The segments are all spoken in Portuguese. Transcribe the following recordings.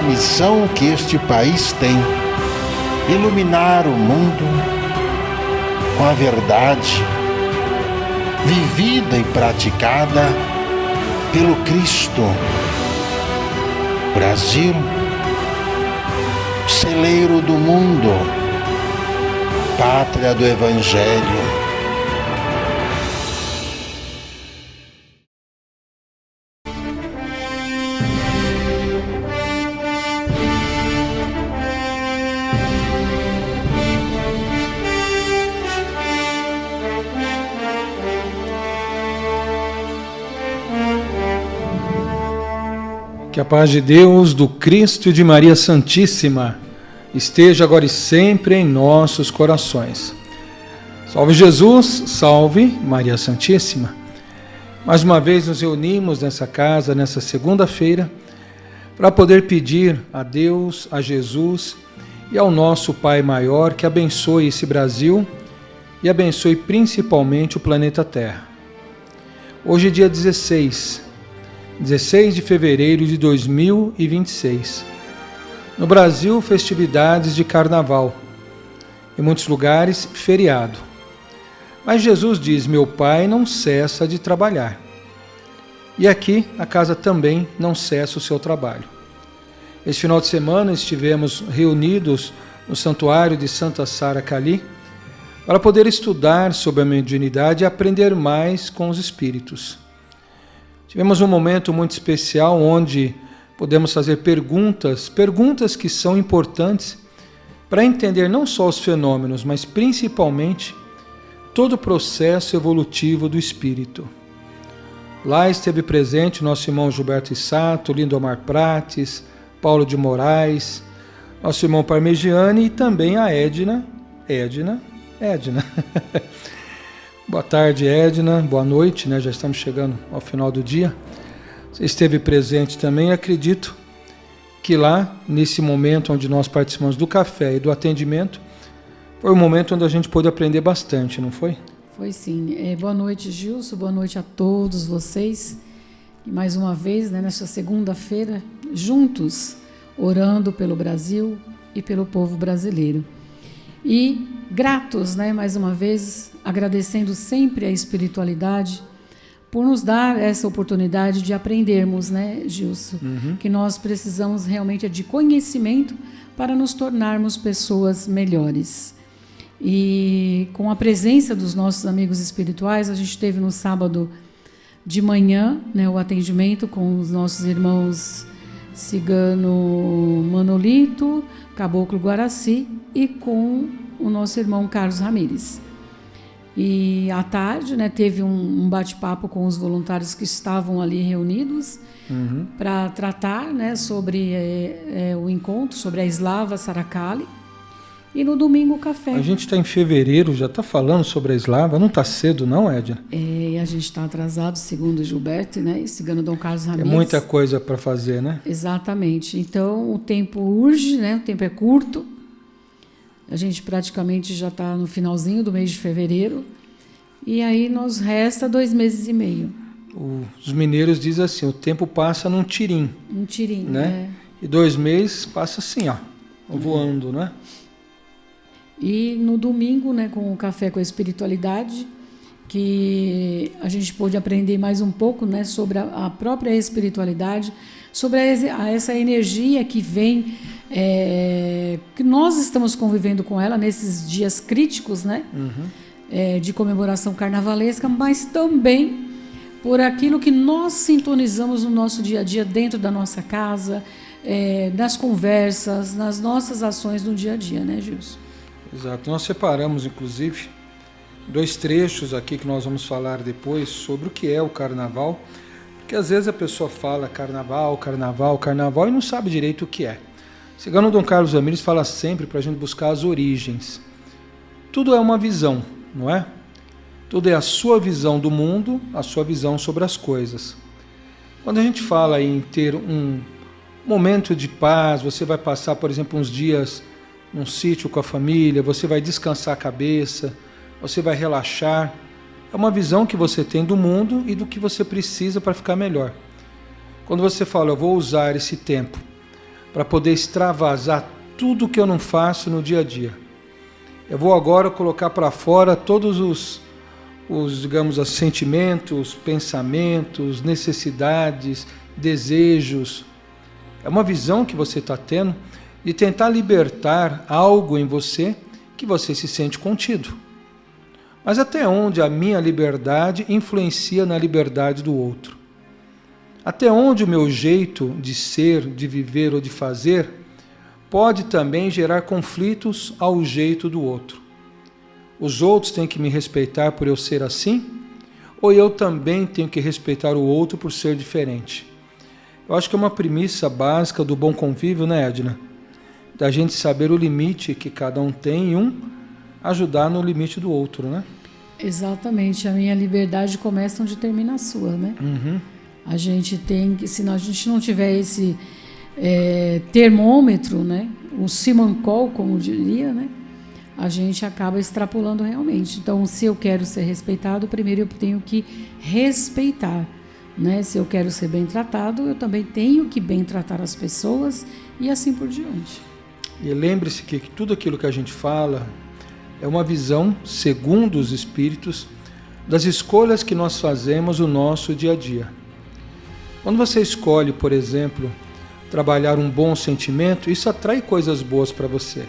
missão que este país tem: iluminar o mundo com a verdade, vivida e praticada pelo Cristo. Brasil, celeiro do mundo, pátria do Evangelho. Que a paz de Deus, do Cristo e de Maria Santíssima esteja agora e sempre em nossos corações. Salve Jesus, salve Maria Santíssima. Mais uma vez nos reunimos nessa casa, nessa segunda-feira, para poder pedir a Deus, a Jesus e ao nosso Pai Maior que abençoe esse Brasil e abençoe principalmente o planeta Terra. Hoje é dia 16 de fevereiro de 2026. No Brasil, festividades de carnaval. Em muitos lugares, feriado. Mas Jesus diz: meu Pai não cessa de trabalhar. E aqui, a casa também não cessa o seu trabalho. Esse final de semana estivemos reunidos no santuário de Santa Sara Cali para poder estudar sobre a mediunidade e aprender mais com os espíritos. Tivemos um momento muito especial onde podemos fazer perguntas que são importantes para entender não só os fenômenos, mas principalmente todo o processo evolutivo do espírito. Lá esteve presente nosso irmão Gilberto Issato, Lindomar Prates, Paulo de Moraes, nosso irmão Parmegiani e também a Edna. Boa tarde, Edna. Boa noite, né? Já estamos chegando ao final do dia. Você esteve presente também. Acredito que lá, nesse momento onde nós participamos do café e do atendimento, foi um momento onde a gente pôde aprender bastante, não foi? Foi sim. Boa noite, Gilson. Boa noite a todos vocês. E mais uma vez, né, nesta segunda-feira, juntos, orando pelo Brasil e pelo povo brasileiro. E gratos, né, mais uma vez, agradecendo sempre a espiritualidade por nos dar essa oportunidade de aprendermos, né, Gilson? Que nós precisamos realmente de conhecimento para nos tornarmos pessoas melhores. E com a presença dos nossos amigos espirituais, a gente teve no sábado de manhã, né, o atendimento com os nossos irmãos Cigano Manolito, Caboclo Guaraci e com o nosso irmão Carlos Ramírez. E à tarde, né, teve um bate-papo com os voluntários que estavam ali reunidos para tratar, né, sobre o encontro, sobre a Slava Saracali. E no domingo o café. A gente está em fevereiro, já está falando sobre a Slava, não está cedo não, Edna? A gente está atrasado, segundo o Gilberto, né, e segundo Dom Carlos Ramírez. É muita coisa para fazer, né? Exatamente. Então o tempo urge, né, o tempo é curto. A gente praticamente já está no finalzinho do mês de fevereiro. E aí nos resta 2 meses e meio. Os mineiros dizem assim, o tempo passa num tirim. Um tirim, né? E 2 meses passa assim, ó, voando, né? E no domingo, né, com o Café com a Espiritualidade, que a gente pôde aprender mais um pouco, né, sobre a própria espiritualidade, sobre essa energia que vem, que nós estamos convivendo com ela nesses dias críticos, né, de comemoração carnavalesca, mas também por aquilo que nós sintonizamos no nosso dia a dia, dentro da nossa casa, nas conversas, nas nossas ações no dia a dia, né, Gilson? Exato. Nós separamos, inclusive, 2 trechos aqui que nós vamos falar depois sobre o que é o carnaval, porque às vezes a pessoa fala carnaval e não sabe direito o que é. Cigano Dom Carlos Ramírez fala sempre para a gente buscar as origens. Tudo é uma visão, não é? Tudo é a sua visão do mundo, a sua visão sobre as coisas. Quando a gente fala em ter um momento de paz, você vai passar, por exemplo, uns dias num sítio com a família, você vai descansar a cabeça, você vai relaxar. É uma visão que você tem do mundo e do que você precisa para ficar melhor. Quando você fala, eu vou usar esse tempo para poder extravasar tudo que eu não faço no dia a dia. Eu vou agora colocar para fora todos os digamos, os sentimentos, pensamentos, necessidades, desejos. É uma visão que você está tendo de tentar libertar algo em você que você se sente contido. Mas até onde a minha liberdade influencia na liberdade do outro? Até onde o meu jeito de ser, de viver ou de fazer pode também gerar conflitos ao jeito do outro? Os outros têm que me respeitar por eu ser assim? Ou eu também tenho que respeitar o outro por ser diferente? Eu acho que é uma premissa básica do bom convívio, né, Edna? Da gente saber o limite que cada um tem e ajudar no limite do outro, né? Exatamente. A minha liberdade começa onde termina a sua, né? Uhum. A gente tem que, se a gente não tiver esse termômetro, né? O Simancol, como diria, né? A gente acaba extrapolando realmente. Então, se eu quero ser respeitado, primeiro eu tenho que respeitar, né? Se eu quero ser bem tratado, eu também tenho que bem tratar as pessoas e assim por diante. E lembre-se que tudo aquilo que a gente fala é uma visão, segundo os Espíritos, das escolhas que nós fazemos no nosso dia a dia. Quando você escolhe, por exemplo, trabalhar um bom sentimento, isso atrai coisas boas para você.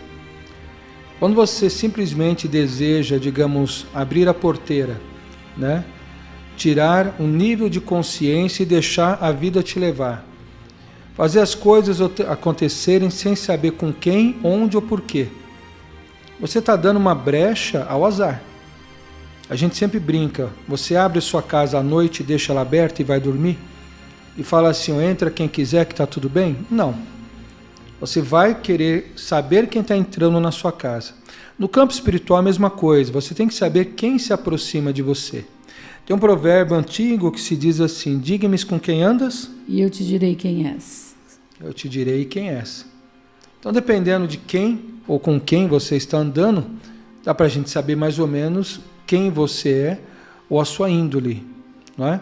Quando você simplesmente deseja, digamos, abrir a porteira, né? Tirar um nível de consciência e deixar a vida te levar. Fazer as coisas acontecerem sem saber com quem, onde ou porquê. Você está dando uma brecha ao azar. A gente sempre brinca. Você abre sua casa à noite, deixa ela aberta e vai dormir? E fala assim, entra quem quiser que está tudo bem? Não. Você vai querer saber quem está entrando na sua casa. No campo espiritual a mesma coisa. Você tem que saber quem se aproxima de você. Tem um provérbio antigo que se diz assim, diga-me com quem andas? E eu te direi quem és. Eu te direi quem és. Então, dependendo de quem ou com quem você está andando, dá para a gente saber mais ou menos quem você é ou a sua índole, não é?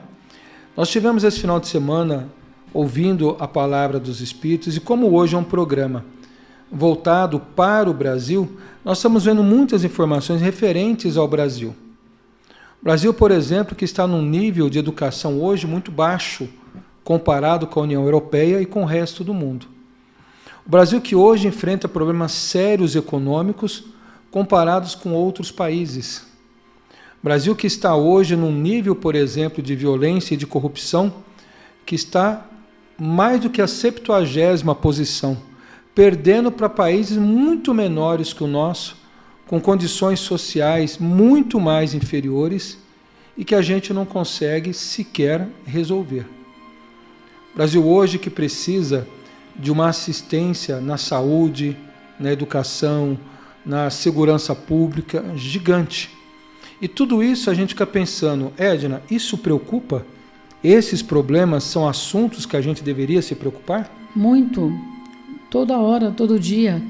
Nós tivemos esse final de semana ouvindo a palavra dos Espíritos e como hoje é um programa voltado para o Brasil, nós estamos vendo muitas informações referentes ao Brasil. O Brasil, por exemplo, que está num nível de educação hoje muito baixo, comparado com a União Europeia e com o resto do mundo. O Brasil que hoje enfrenta problemas sérios econômicos comparados com outros países. O Brasil que está hoje num nível, por exemplo, de violência e de corrupção, que está mais do que a 70ª posição, perdendo para países muito menores que o nosso, com condições sociais muito mais inferiores e que a gente não consegue sequer resolver. O Brasil hoje que precisa de uma assistência na saúde, na educação, na segurança pública gigante. E tudo isso a gente fica pensando, Edna, isso preocupa? Esses problemas são assuntos que a gente deveria se preocupar? Muito. Toda hora, todo dia.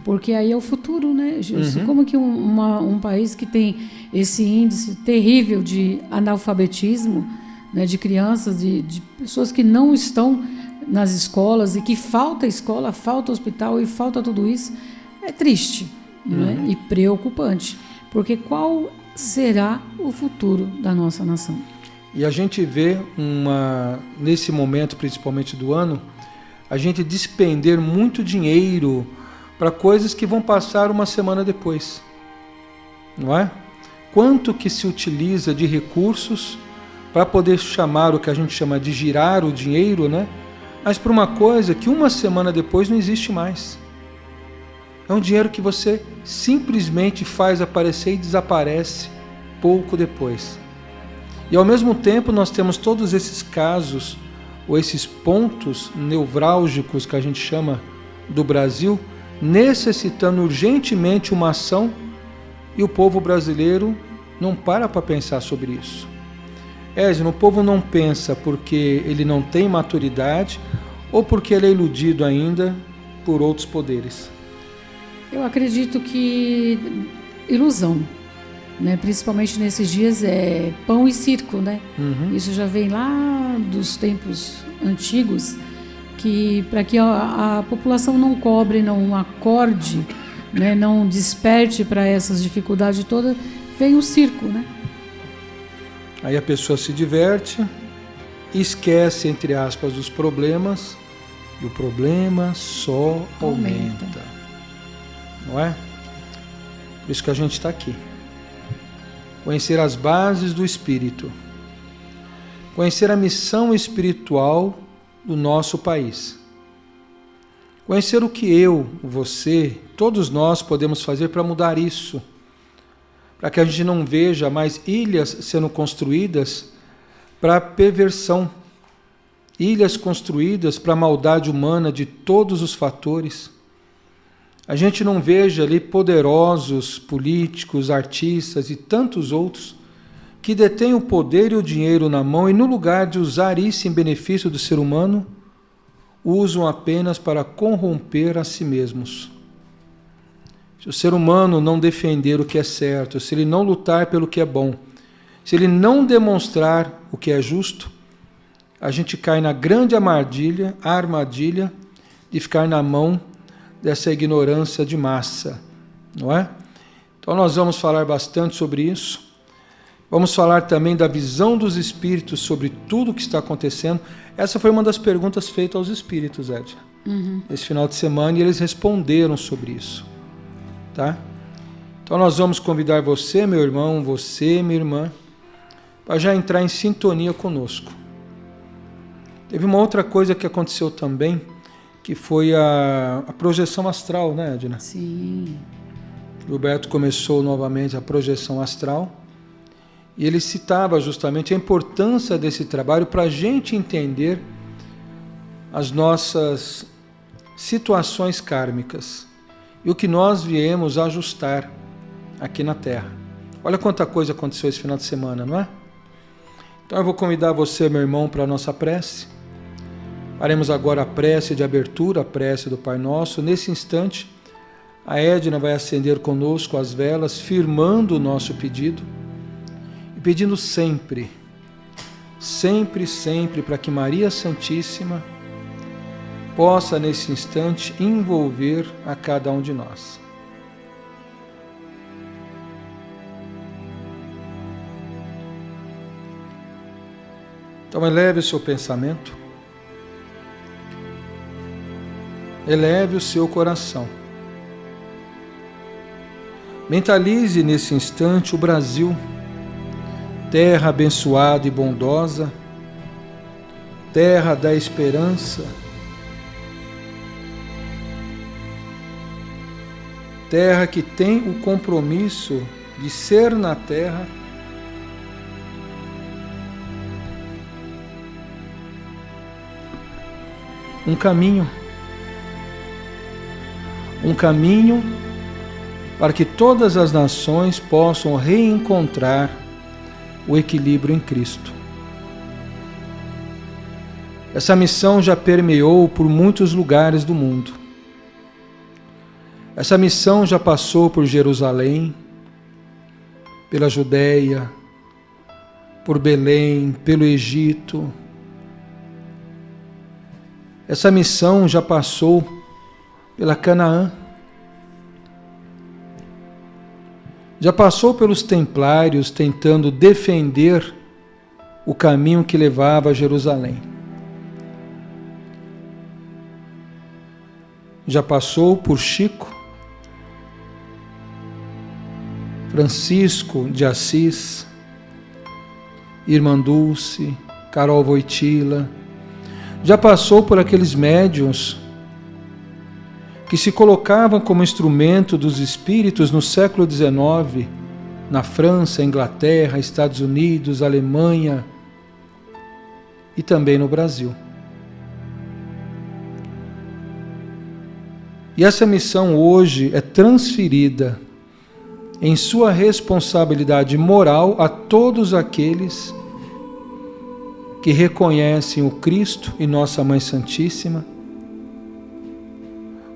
Porque aí é o futuro, né, Gilson? Como que um país que tem esse índice terrível de analfabetismo, né, de crianças, de pessoas que não estão nas escolas e que falta escola, falta hospital e falta tudo isso, é triste, né? E preocupante. Porque qual será o futuro da nossa nação? E a gente vê, nesse momento principalmente do ano, a gente despender muito dinheiro para coisas que vão passar uma semana depois, não é? Quanto que se utiliza de recursos para poder chamar o que a gente chama de girar o dinheiro, né? Mas para uma coisa que uma semana depois não existe mais. É um dinheiro que você simplesmente faz aparecer e desaparece pouco depois. E ao mesmo tempo nós temos todos esses casos, ou esses pontos nevrálgicos que a gente chama do Brasil, necessitando urgentemente uma ação, e o povo brasileiro não para pensar sobre isso. O povo não pensa porque ele não tem maturidade ou porque ele é iludido ainda por outros poderes. Eu acredito que ilusão, né? Principalmente nesses dias é pão e circo, né? Isso já vem lá dos tempos antigos, para que a população não cobre, não acorde, né, não desperte para essas dificuldades todas, vem o circo, né? Aí a pessoa se diverte, esquece, entre aspas, os problemas, e o problema só aumenta. Não é? Por isso que a gente está aqui. Conhecer as bases do Espírito. Conhecer a missão espiritual do nosso país. Conhecer o que eu, você, todos nós podemos fazer para mudar isso. Para que a gente não veja mais ilhas sendo construídas para perversão. Ilhas construídas para a maldade humana de todos os fatores. A gente não veja ali poderosos políticos, artistas e tantos outros que detêm o poder e o dinheiro na mão e no lugar de usar isso em benefício do ser humano, usam apenas para corromper a si mesmos. Se o ser humano não defender o que é certo, se ele não lutar pelo que é bom, se ele não demonstrar o que é justo, a gente cai na grande armadilha de ficar na mão dessa ignorância de massa, não é? Então nós vamos falar bastante sobre isso. Vamos falar também da visão dos espíritos sobre tudo o que está acontecendo. Essa foi uma das perguntas feitas aos espíritos, Edna, esse final de semana, e eles responderam sobre isso, tá? Então nós vamos convidar você, meu irmão, você, minha irmã, para já entrar em sintonia conosco. Teve uma outra coisa que aconteceu também, que foi a projeção astral, né, Edna? Sim. Gilberto começou novamente a projeção astral e ele citava justamente a importância desse trabalho para a gente entender as nossas situações kármicas e o que nós viemos ajustar aqui na Terra. Olha quanta coisa aconteceu esse final de semana, não é? Então eu vou convidar você, meu irmão, para a nossa prece. Faremos agora a prece de abertura, a prece do Pai Nosso. Nesse instante, a Edna vai acender conosco as velas, firmando o nosso pedido e pedindo sempre, sempre, sempre, para que Maria Santíssima possa, nesse instante, envolver a cada um de nós. Então, eleve o seu pensamento. Eleve o seu coração. Mentalize nesse instante o Brasil, terra abençoada e bondosa, terra da esperança, terra que tem o compromisso de ser na terra um caminho para que todas as nações possam reencontrar o equilíbrio em Cristo. Essa missão já permeou por muitos lugares do mundo. Essa missão já passou por Jerusalém, pela Judéia, por Belém, pelo Egito. Essa missão já passou pela Canaã, já passou pelos templários tentando defender o caminho que levava a Jerusalém. Já passou por Chico, Francisco de Assis, Irmã Dulce, Carol Wojtyla, já passou por aqueles médiuns que se colocavam como instrumento dos espíritos no século XIX, na França, Inglaterra, Estados Unidos, Alemanha e também no Brasil. E essa missão hoje é transferida em sua responsabilidade moral a todos aqueles que reconhecem o Cristo e Nossa Mãe Santíssima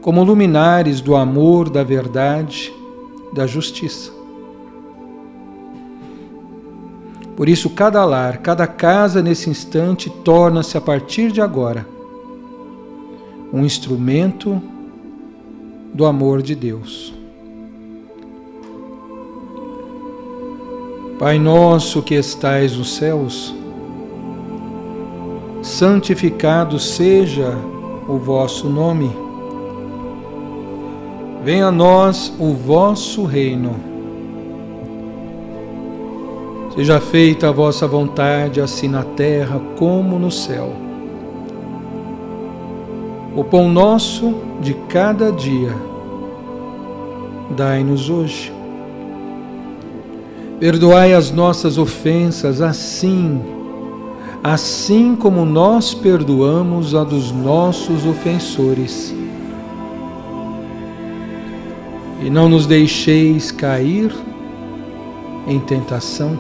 como luminares do amor, da verdade, da justiça. Por isso, cada lar, cada casa nesse instante torna-se, a partir de agora, um instrumento do amor de Deus. Pai nosso que estais nos céus, santificado seja o vosso nome. Venha a nós o vosso reino. Seja feita a vossa vontade, assim na terra como no céu. O pão nosso de cada dia, dai-nos hoje. Perdoai as nossas ofensas, assim como nós perdoamos a dos nossos ofensores. E não nos deixeis cair em tentação,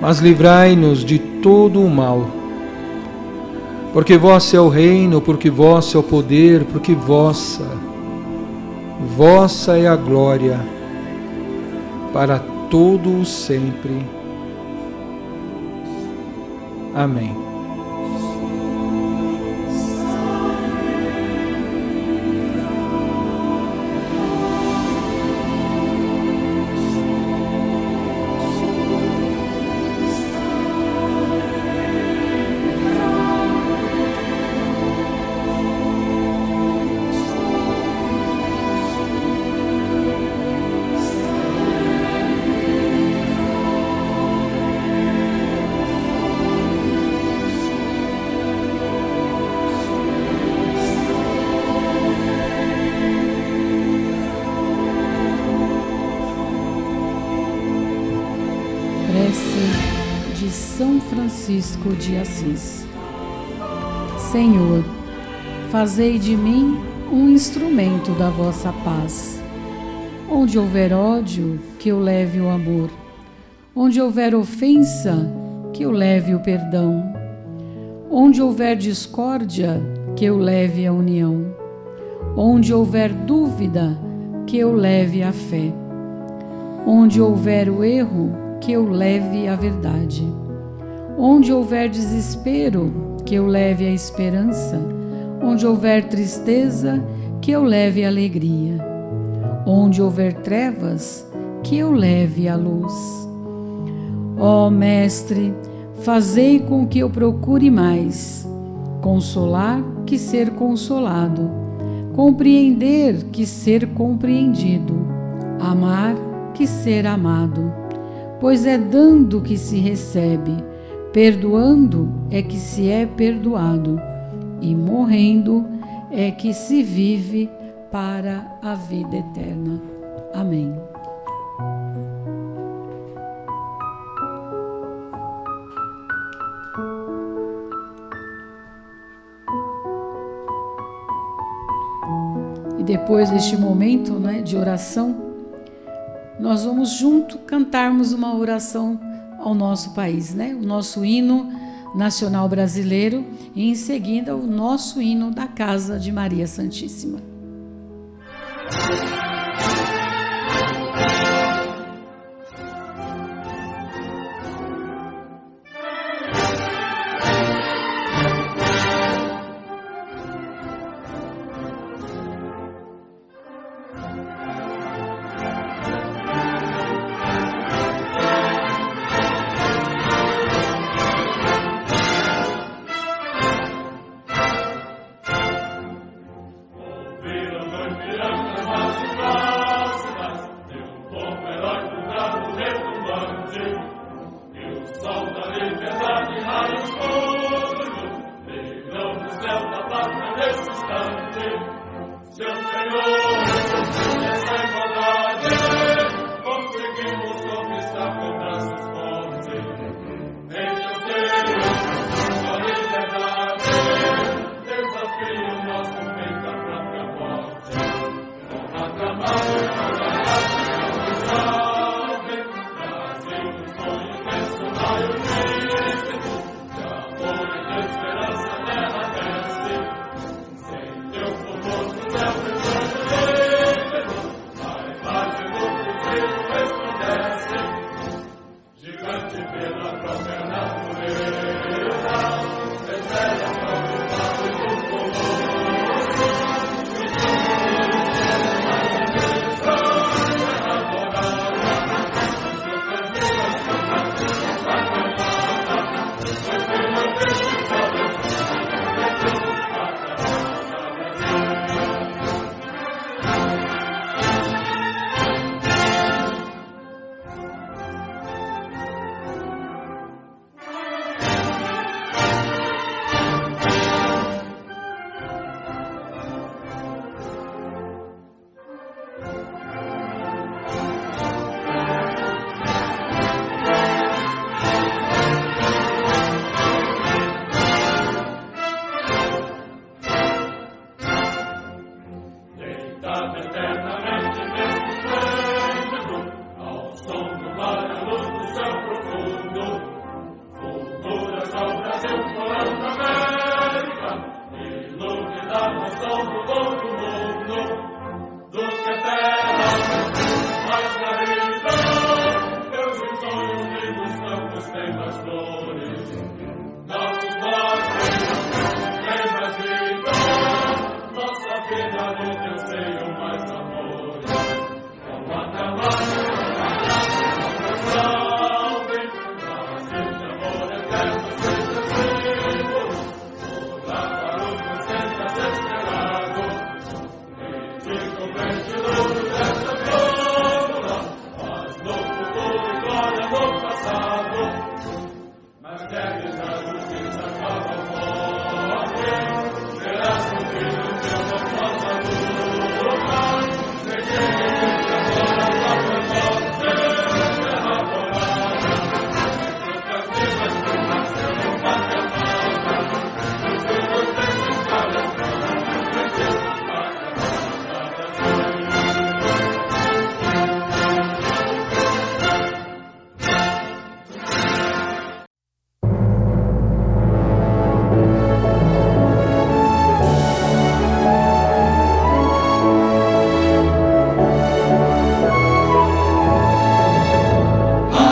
mas livrai-nos de todo o mal. Porque vosso é o reino, porque vosso é o poder, porque vossa é a glória, para todo o sempre. Amém. Prece de São Francisco de Assis. Senhor, fazei de mim um instrumento da vossa paz. Onde houver ódio, que eu leve o amor. Onde houver ofensa, que eu leve o perdão. Onde houver discórdia, que eu leve a união. Onde houver dúvida, que eu leve a fé. Onde houver o erro, que eu leve a verdade. Onde houver desespero, que eu leve a esperança. Onde houver tristeza, que eu leve a alegria. Onde houver trevas, que eu leve a luz. Ó Mestre, fazei com que eu procure mais consolar que ser consolado, compreender que ser compreendido, amar que ser amado. Pois é dando que se recebe, perdoando é que se é perdoado, e morrendo é que se vive para a vida eterna. Amém. E depois deste momento, de oração, nós vamos junto cantarmos uma oração ao nosso país, o nosso hino nacional brasileiro e em seguida o nosso hino da Casa de Maria Santíssima.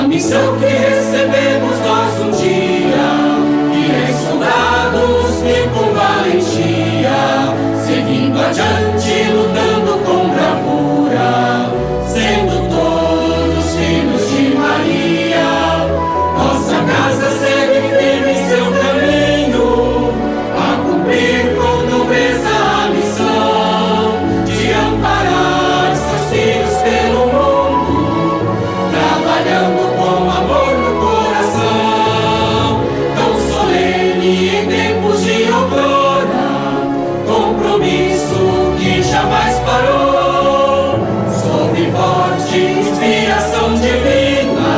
Missão que recebemos nós um dia, virem soldados e com valentia, seguindo adiante, lutando com bravura, sendo todos filhos de Maria. Nossa casa segue firme em seu caminho, a cumprir com nobreza a missão de amparar seus filhos pelo mundo, trabalhando com amor no coração, tão solene em tempos de outrora, compromisso que jamais parou, sob forte inspiração divina,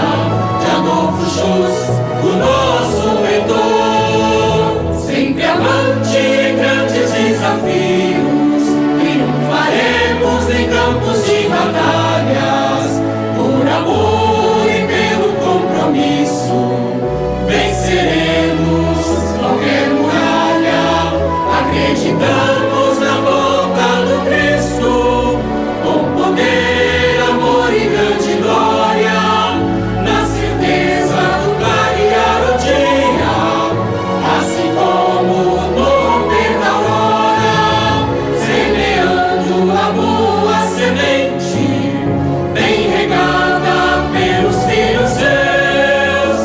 de Adolfo Schuss, o nosso mentor. Sempre avante em grandes desafios, triunfaremos em campos de batalhas, por amor e pelo compromisso, venceremos qualquer muralha. Acreditamos na volta do Cristo, com poder, amor e grande glória, na certeza do clarear o dia, assim como no romper da aurora, semeando a boa semente, bem regada pelos filhos seus,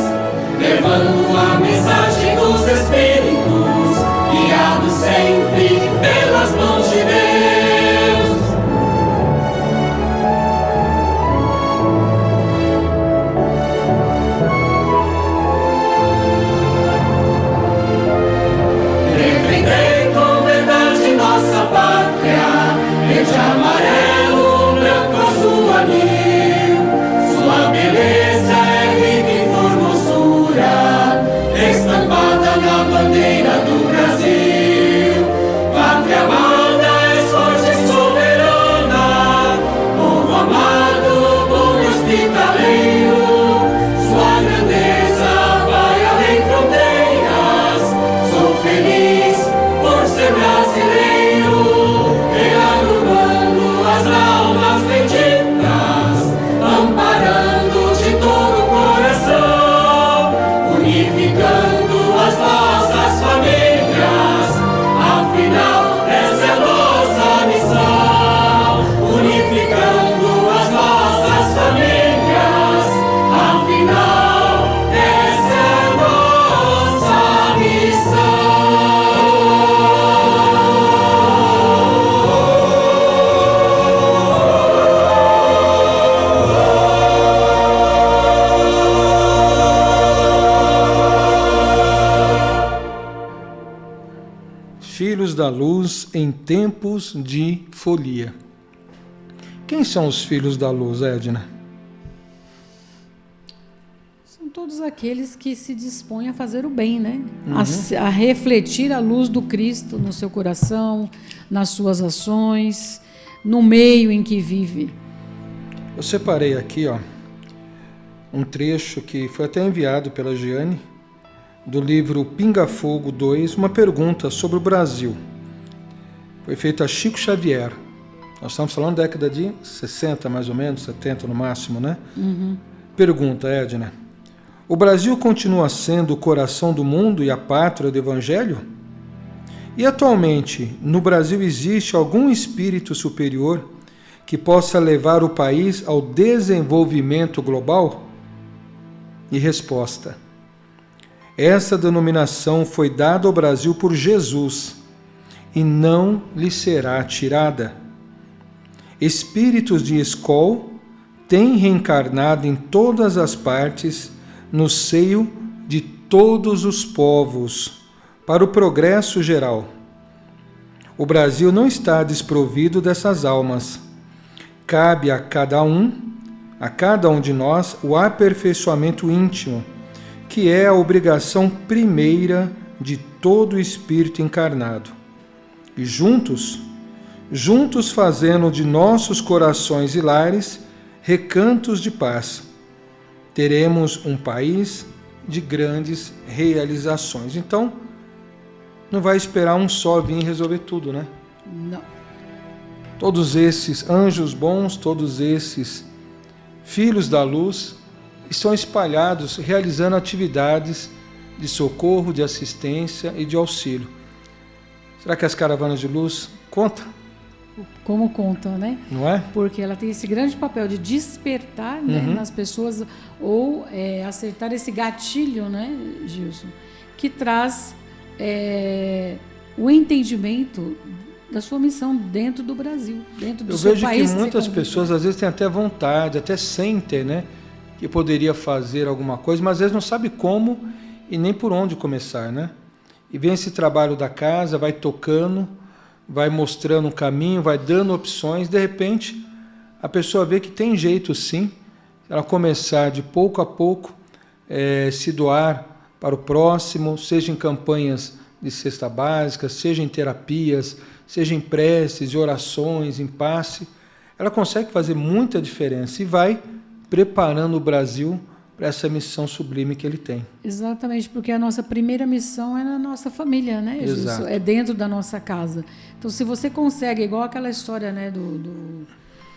levando a mensagem dos Espíritos, guiados sempre pelas mãos de Deus. Defendei com verdade nossa pátria, verde, amarelo, branco, azul, anil. Sua beleza é rica em formosura, estampada na bandeira do Brasil. Pátria amada, és forte e soberana, povo amado, bom e hospitaleiro. Sua grandeza vai além fronteiras, sou feliz por ser brasileiro, reagrupando as almas benditas, amparando de todo o coração, unificando as nossas famílias, afinal essa é a nossa missão. Unificando as nossas famílias, afinal essa é a nossa missão. Filhos da luz em tempos de folia. Quem são os filhos da luz, Edna? São todos aqueles que se dispõem a fazer o bem, né? A refletir a luz do Cristo no seu coração, nas suas ações, no meio em que vive. Eu separei aqui, um trecho que foi até enviado pela Giane, do livro Pinga Fogo 2, uma pergunta sobre o Brasil. Foi feita a Chico Xavier. Nós estamos falando da década de 60, mais ou menos, 70 no máximo, né? Pergunta, Edna: o Brasil continua sendo o coração do mundo e a pátria do Evangelho? E atualmente, no Brasil existe algum espírito superior que possa levar o país ao desenvolvimento global? E resposta: essa denominação foi dada ao Brasil por Jesus e não lhe será tirada. Espíritos de escol têm reencarnado em todas as partes, no seio de todos os povos, para o progresso geral. O Brasil não está desprovido dessas almas. Cabe a cada um de nós, o aperfeiçoamento íntimo, que é a obrigação primeira de todo espírito encarnado. E juntos fazendo de nossos corações e lares recantos de paz, teremos um país de grandes realizações. Então, não vai esperar um só vir resolver tudo, né? Não. Todos esses anjos bons, todos esses filhos da luz, estão espalhados realizando atividades de socorro, de assistência e de auxílio. Será que as caravanas de luz contam? Como conta, né? Não é? Porque ela tem esse grande papel de despertar, né, nas pessoas, ou acertar esse gatilho, né, Gilson, que traz o entendimento da sua missão dentro do Brasil, dentro do seu país. Eu vejo que muitas pessoas às vezes têm até vontade, até sentem, né, que poderia fazer alguma coisa, mas às vezes não sabe como e nem por onde começar, né? E vem esse trabalho da casa, vai tocando, vai mostrando um caminho, vai dando opções, de repente a pessoa vê que tem jeito sim, ela começar de pouco a pouco, se doar para o próximo, seja em campanhas de cesta básica, seja em terapias, seja em preces, em orações, em passe, ela consegue fazer muita diferença e vai preparando o Brasil para essa missão sublime que ele tem. Exatamente, porque a nossa primeira missão é na nossa família, né, Gilson? É dentro da nossa casa. Então, se você consegue, igual aquela história, né, do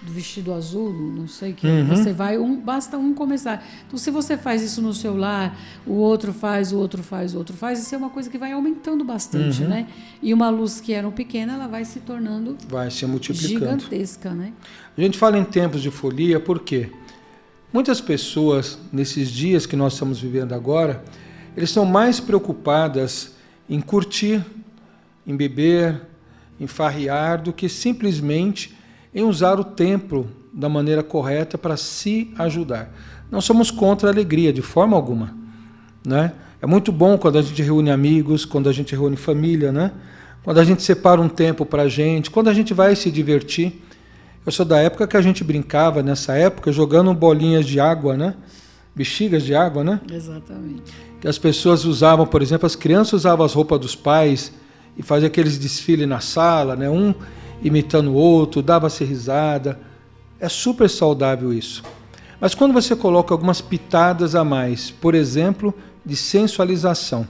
vestido azul, não sei o que, você vai, basta um começar. Então, se você faz isso no seu lar, o outro faz, isso é uma coisa que vai aumentando bastante, né? E uma luz que era pequena, ela vai se tornando... vai se multiplicando. Gigantesca, né? A gente fala em tempos de folia, por quê? Muitas pessoas, nesses dias que nós estamos vivendo agora, eles são mais preocupadas em curtir, em beber, em farrear, do que simplesmente em usar o tempo da maneira correta para se ajudar. Não somos contra a alegria, de forma alguma, né? É muito bom quando a gente reúne amigos, quando a gente reúne família, né? Quando a gente separa um tempo para a gente, quando a gente vai se divertir. Eu sou da época que a gente brincava, nessa época, jogando bolinhas de água, né? Bexigas de água, né? Exatamente. Que as pessoas usavam, por exemplo, as crianças usavam as roupas dos pais e faziam aqueles desfiles na sala, né? Um imitando o outro, dava-se risada. É super saudável isso. Mas quando você coloca algumas pitadas a mais, por exemplo, de sensualização,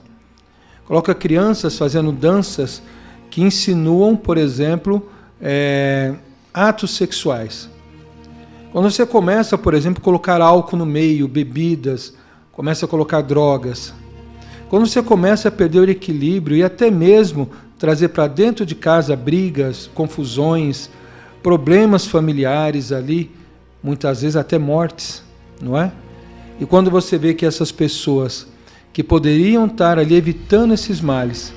coloca crianças fazendo danças que insinuam, por exemplo, atos sexuais. Quando você começa, por exemplo, a colocar álcool no meio, bebidas, começa a colocar drogas. Quando você começa a perder o equilíbrio e até mesmo trazer para dentro de casa brigas, confusões, problemas familiares ali, muitas vezes até mortes, não é? E quando você vê que essas pessoas que poderiam estar ali evitando esses males,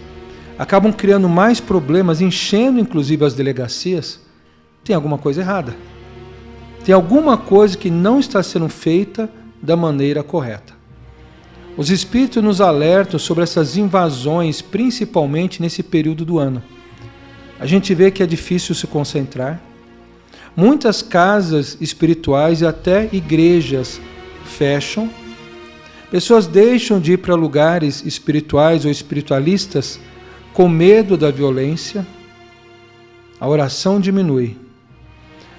acabam criando mais problemas, enchendo inclusive as delegacias, tem alguma coisa errada. Tem alguma coisa que não está sendo feita da maneira correta. Os espíritos nos alertam sobre essas invasões, principalmente nesse período do ano. A gente vê que é difícil se concentrar. Muitas casas espirituais e até igrejas fecham. Pessoas deixam de ir para lugares espirituais ou espiritualistas com medo da violência. A oração diminui.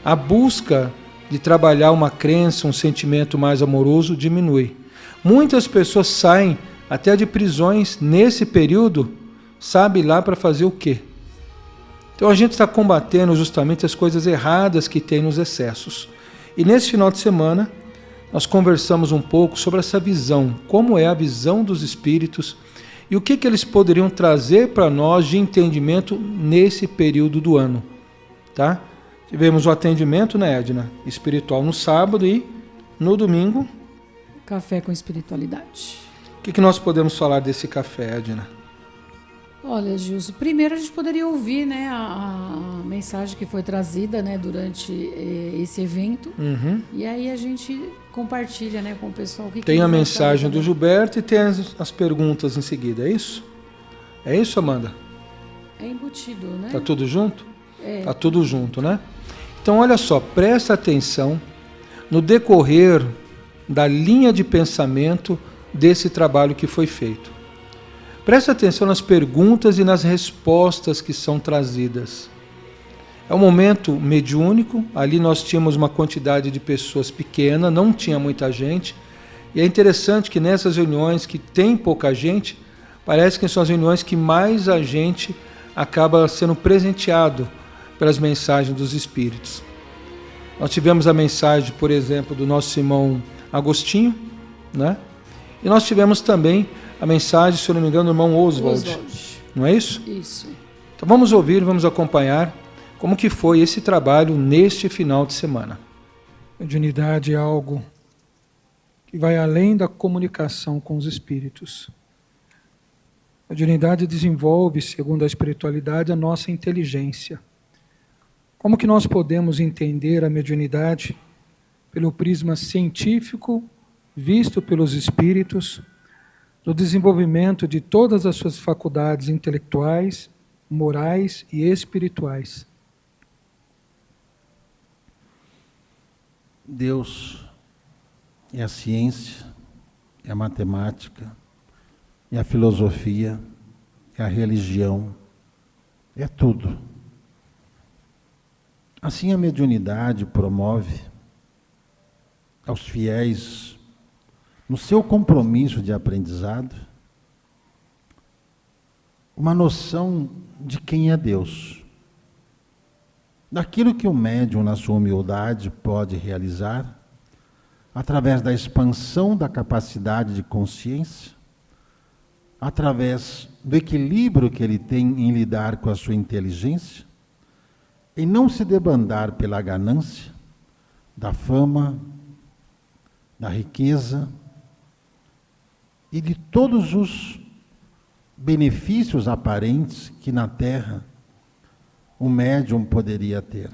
A busca de trabalhar uma crença, um sentimento mais amoroso diminui. Muitas pessoas saem até de prisões nesse período, sabe lá para fazer o quê? Então a gente está combatendo justamente as coisas erradas que tem nos excessos. E nesse final de semana, nós conversamos um pouco sobre essa visão, como é a visão dos espíritos e o que eles poderiam trazer para nós de entendimento nesse período do ano, tá? Tivemos o atendimento, né, Edna, espiritual no sábado e no domingo... Café com espiritualidade. O que nós podemos falar desse café, Edna? Olha, Gilson, primeiro a gente poderia ouvir, né, a mensagem que foi trazida, né, durante esse evento. E aí a gente compartilha, né, com o pessoal. Tem a mensagem do Gilberto e tem as perguntas em seguida, é isso? É isso, Amanda? É embutido, né? Tá tudo junto? É. Tá tudo junto, né? Então, olha só, presta atenção no decorrer da linha de pensamento desse trabalho que foi feito. Presta atenção nas perguntas e nas respostas que são trazidas. É um momento mediúnico, ali nós tínhamos uma quantidade de pessoas pequena, não tinha muita gente, e é interessante que nessas reuniões que tem pouca gente, parece que são as reuniões que mais a gente acaba sendo presenteado pelas mensagens dos Espíritos. Nós tivemos a mensagem, por exemplo, do nosso irmão Agostinho, né? E nós tivemos também a mensagem, se eu não me engano, do irmão Oswald. Não é isso? Isso. Então vamos ouvir, vamos acompanhar como que foi esse trabalho neste final de semana. A mediunidade é algo que vai além da comunicação com os espíritos. A mediunidade desenvolve, segundo a espiritualidade, a nossa inteligência. Como que nós podemos entender a mediunidade pelo prisma científico, visto pelos espíritos, do desenvolvimento de todas as suas faculdades intelectuais, morais e espirituais? Deus é a ciência, é a matemática, é a filosofia, é a religião, é tudo. Assim a mediunidade promove aos fiéis, no seu compromisso de aprendizado, uma noção de quem é Deus. Daquilo que o médium, na sua humildade, pode realizar, através da expansão da capacidade de consciência, através do equilíbrio que ele tem em lidar com a sua inteligência, em não se debandar pela ganância, da fama, da riqueza e de todos os benefícios aparentes que na Terra o médium poderia ter.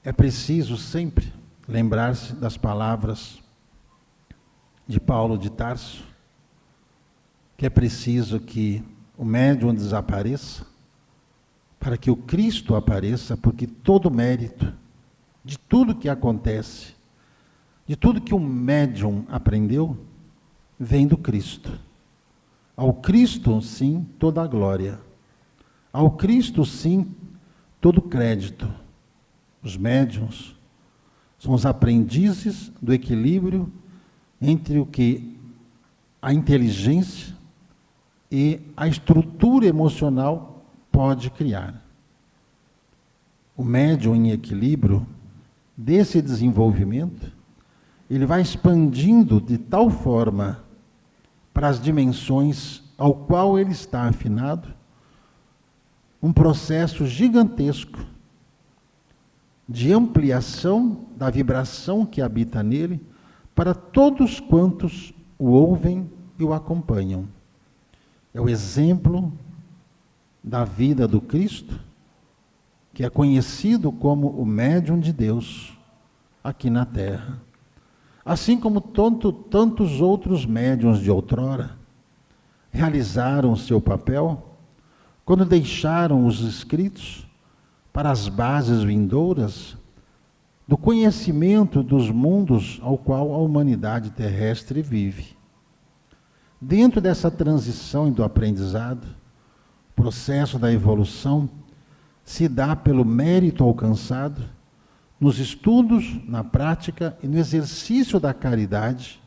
É preciso sempre lembrar-se das palavras de Paulo de Tarso, que é preciso que o médium desapareça para que o Cristo apareça, porque todo mérito de tudo que acontece, de tudo que o médium aprendeu, vem do Cristo. Ao Cristo, sim, toda a glória. Ao Cristo, sim, todo o crédito. Os médiuns são os aprendizes do equilíbrio entre o que a inteligência e a estrutura emocional pode criar. O médium em equilíbrio desse desenvolvimento, ele vai expandindo de tal forma para as dimensões ao qual ele está afinado, um processo gigantesco de ampliação da vibração que habita nele para todos quantos o ouvem e o acompanham. É o exemplo da vida do Cristo, que é conhecido como o médium de Deus aqui na Terra. Assim como tantos outros médiuns de outrora realizaram o seu papel quando deixaram os escritos para as bases vindouras do conhecimento dos mundos ao qual a humanidade terrestre vive. Dentro dessa transição e do aprendizado, o processo da evolução se dá pelo mérito alcançado nos estudos, na prática e no exercício da caridade,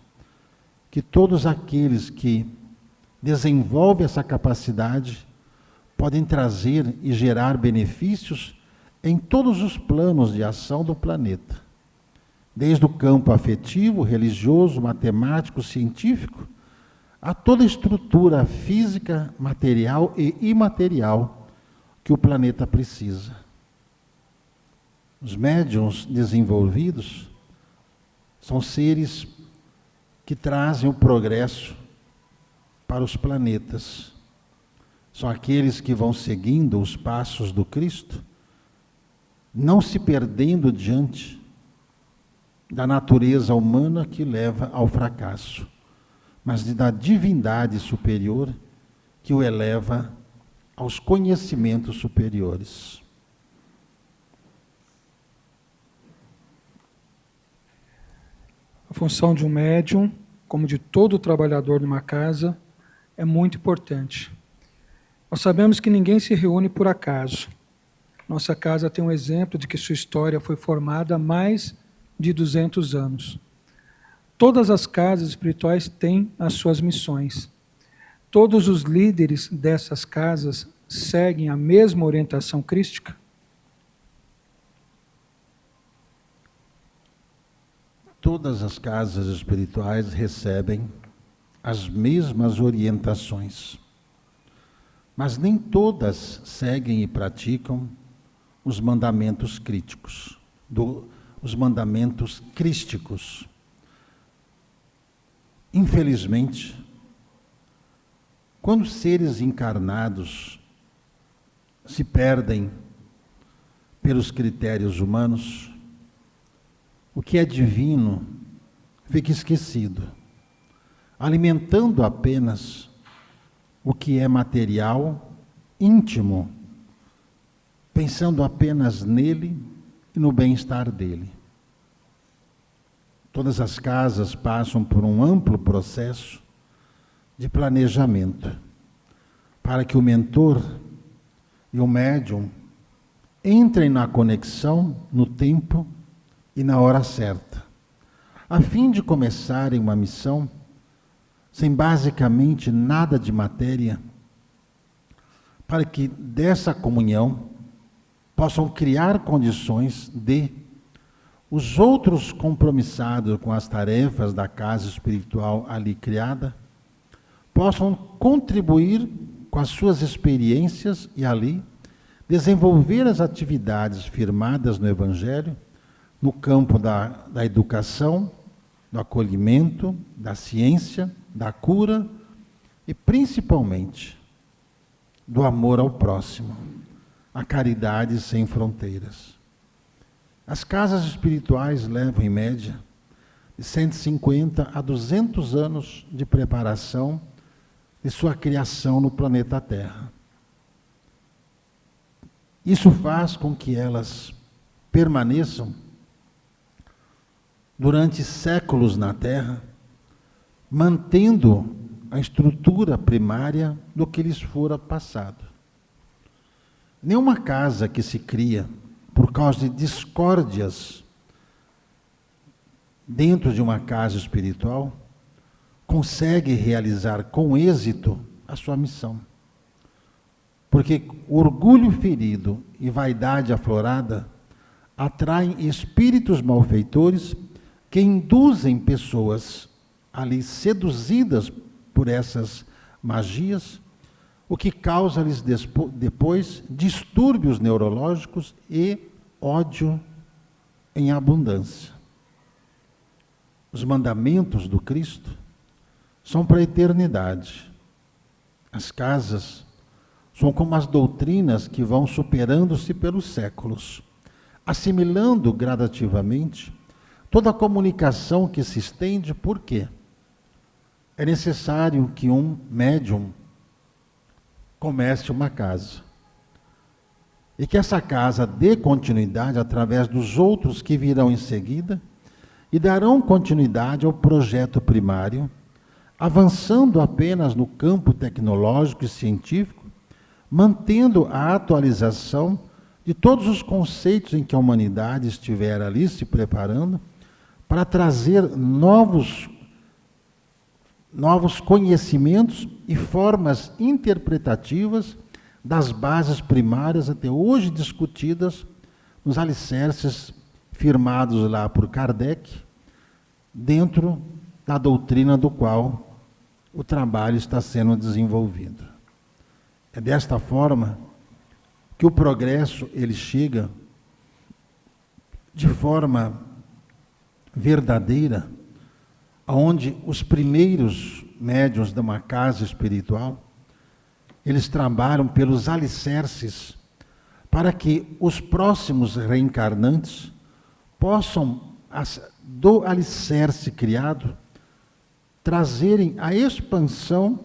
que todos aqueles que desenvolvem essa capacidade podem trazer e gerar benefícios em todos os planos de ação do planeta, desde o campo afetivo, religioso, matemático, científico, a toda a estrutura física, material e imaterial que o planeta precisa. Os médiuns desenvolvidos são seres que trazem o progresso para os planetas. São aqueles que vão seguindo os passos do Cristo, não se perdendo diante da natureza humana que leva ao fracasso, mas da divindade superior que o eleva aos conhecimentos superiores. A função de um médium, como de todo trabalhador numa casa, é muito importante. Nós sabemos que ninguém se reúne por acaso. Nossa casa tem um exemplo de que sua história foi formada há mais de 200 anos. Todas as casas espirituais têm as suas missões. Todos os líderes dessas casas seguem a mesma orientação crística? Todas as casas espirituais recebem as mesmas orientações, mas nem todas seguem e praticam os mandamentos críticos, os mandamentos crísticos. Infelizmente, quando seres encarnados se perdem pelos critérios humanos, o que é divino fica esquecido, alimentando apenas o que é material, íntimo, pensando apenas nele e no bem-estar dele. Todas as casas passam por um amplo processo de planejamento, para que o mentor e o médium entrem na conexão no tempo e na hora certa, a fim de começarem uma missão sem basicamente nada de matéria, para que dessa comunhão possam criar condições de os outros compromissados com as tarefas da casa espiritual ali criada, possam contribuir com as suas experiências e ali desenvolver as atividades firmadas no Evangelho, no campo da educação, do acolhimento, da ciência, da cura e principalmente do amor ao próximo, a caridade sem fronteiras. As casas espirituais levam, em média, de 150 a 200 anos de preparação de sua criação no planeta Terra. Isso faz com que elas permaneçam durante séculos na Terra, mantendo a estrutura primária do que lhes fora passado. Nenhuma casa que se cria por causa de discórdias dentro de uma casa espiritual consegue realizar com êxito a sua missão. Porque orgulho ferido e vaidade aflorada atraem espíritos malfeitores que induzem pessoas ali seduzidas por essas magias, o que causa-lhes depois distúrbios neurológicos e ódio em abundância. Os mandamentos do Cristo são para a eternidade. As casas são como as doutrinas que vão superando-se pelos séculos, assimilando gradativamente toda a comunicação que se estende. Por quê? É necessário que um médium comece uma casa. E que essa casa dê continuidade através dos outros que virão em seguida e darão continuidade ao projeto primário, avançando apenas no campo tecnológico e científico, mantendo a atualização de todos os conceitos em que a humanidade estiver ali se preparando para trazer novos conhecimentos e formas interpretativas das bases primárias até hoje discutidas nos alicerces firmados lá por Kardec, dentro da doutrina do qual o trabalho está sendo desenvolvido. É desta forma que o progresso ele chega de forma verdadeira, onde os primeiros médiuns de uma casa espiritual, eles trabalham pelos alicerces para que os próximos reencarnantes possam, do alicerce criado, trazerem a expansão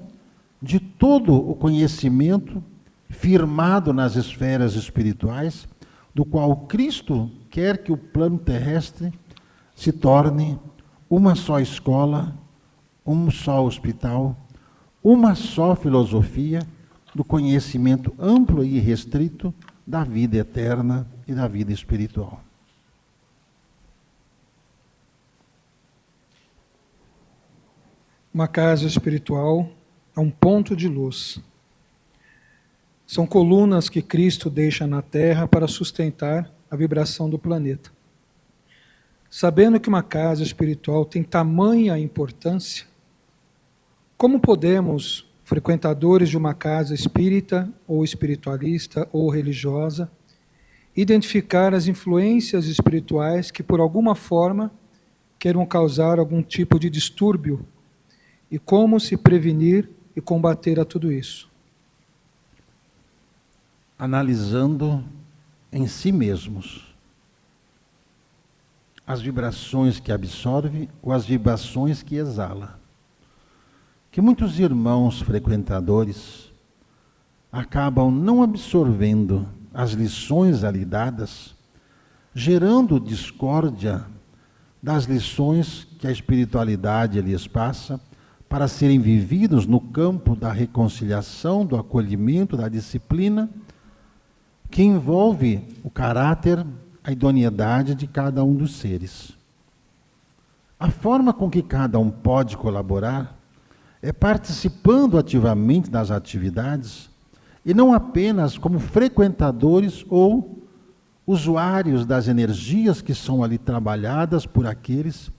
de todo o conhecimento firmado nas esferas espirituais, do qual Cristo quer que o plano terrestre se torne uma só escola, um só hospital, uma só filosofia do conhecimento amplo e restrito da vida eterna e da vida espiritual. Uma casa espiritual é um ponto de luz. São colunas que Cristo deixa na Terra para sustentar a vibração do planeta. Sabendo que uma casa espiritual tem tamanha importância, como podemos, frequentadores de uma casa espírita, ou espiritualista, ou religiosa, identificar as influências espirituais que, por alguma forma, queiram causar algum tipo de distúrbio, e como se prevenir e combater a tudo isso? Analisando em si mesmos as vibrações que absorve ou as vibrações que exala. Que muitos irmãos frequentadores acabam não absorvendo as lições ali dadas, gerando discórdia das lições que a espiritualidade lhes passa, para serem vividos no campo da reconciliação, do acolhimento, da disciplina, que envolve o caráter, a idoneidade de cada um dos seres. A forma com que cada um pode colaborar é participando ativamente das atividades, e não apenas como frequentadores ou usuários das energias que são ali trabalhadas por aqueles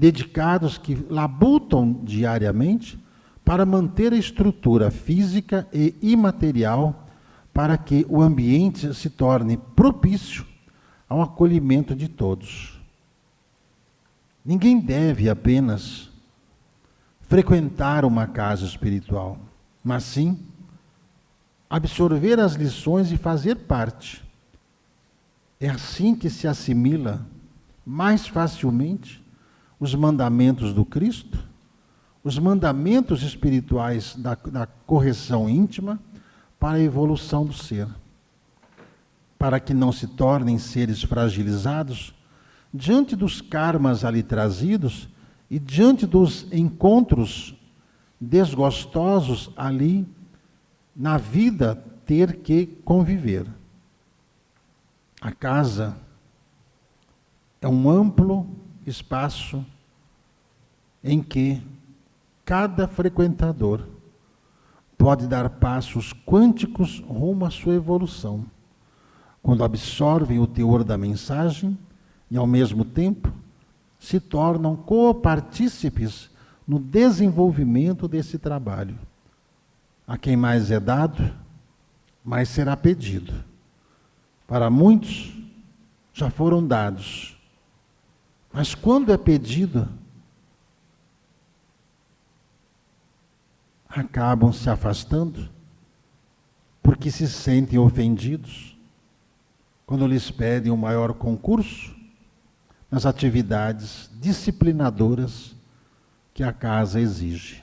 dedicados que labutam diariamente para manter a estrutura física e imaterial para que o ambiente se torne propício ao acolhimento de todos. Ninguém deve apenas frequentar uma casa espiritual, mas sim absorver as lições e fazer parte. É assim que se assimila mais facilmente os mandamentos do Cristo, os mandamentos espirituais da correção íntima para a evolução do ser, para que não se tornem seres fragilizados diante dos karmas ali trazidos e diante dos encontros desgostosos ali na vida ter que conviver. A casa é um amplo espaço em que cada frequentador pode dar passos quânticos rumo à sua evolução, quando absorvem o teor da mensagem e, ao mesmo tempo, se tornam copartícipes no desenvolvimento desse trabalho. A quem mais é dado, mais será pedido. Para muitos, já foram dados. Mas quando é pedido, acabam se afastando, porque se sentem ofendidos quando lhes pedem um maior concurso nas atividades disciplinadoras que a casa exige.